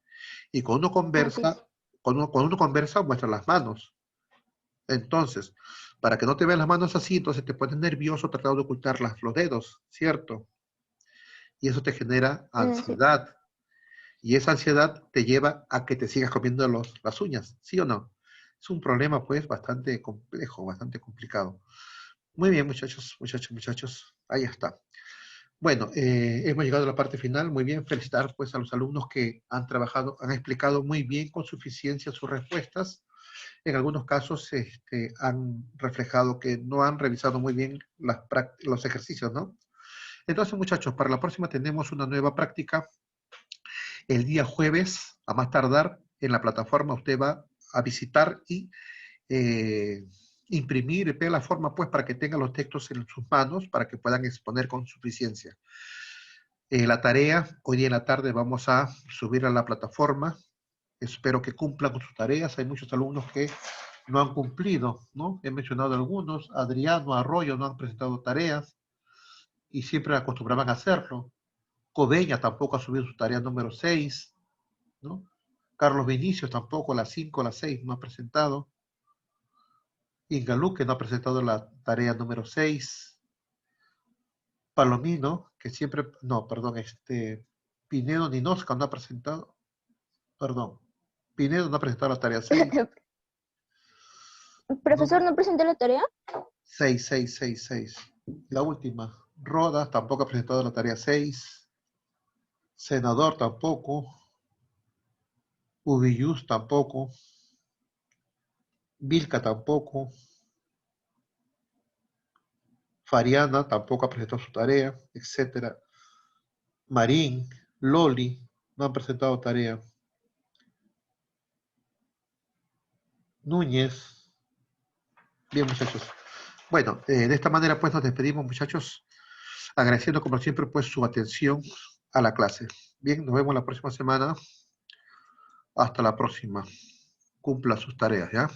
Y cuando uno conversa, cuando uno conversa, muestra las manos. Entonces, para que no te vean las manos así, entonces te pones nervioso tratando de ocultar los dedos, ¿cierto? Y eso te genera Sí. ansiedad. Y esa ansiedad te lleva a que te sigas comiendo las uñas, ¿sí o no? Es un problema, pues, bastante complejo, bastante complicado. Muy bien, muchachos. Ahí está. Bueno, hemos llegado a la parte final. Muy bien, felicitar, pues, a los alumnos que han trabajado, han explicado muy bien, con suficiencia, sus respuestas. En algunos casos han reflejado que no han revisado muy bien los ejercicios, ¿no? Entonces, muchachos, para la próxima tenemos una nueva práctica. El día jueves, a más tardar, en la plataforma usted va a visitar y imprimir y pegar la forma, pues, para que tengan los textos en sus manos, para que puedan exponer con suficiencia. La tarea, hoy día en la tarde vamos a subir a la plataforma. Espero que cumplan con sus tareas. Hay muchos alumnos que no han cumplido, ¿no? He mencionado algunos. Adriano, Arroyo no han presentado tareas y siempre acostumbraban a hacerlo. Coveña tampoco ha subido su tarea número 6, ¿no? Carlos Vinicius tampoco, las 5, las 6 no ha presentado. Inga Luque no ha presentado la tarea número 6. Palomino, que siempre, no, perdón, Pinedo Ninosca no ha presentado, perdón, Pinedo no ha presentado la tarea 6. ¿Profesor, no presentó la tarea? 6. La última, Rodas tampoco ha presentado la tarea 6. Senador tampoco. Ubillus tampoco. Vilca tampoco. Fariana tampoco ha presentado su tarea, etc. Marín, Loli no han presentado tarea. Núñez. Bien, muchachos. Bueno, de esta manera pues nos despedimos, muchachos, agradeciendo como siempre pues su atención a la clase. Bien, nos vemos la próxima semana. Hasta la próxima. Cumpla sus tareas, ¿ya?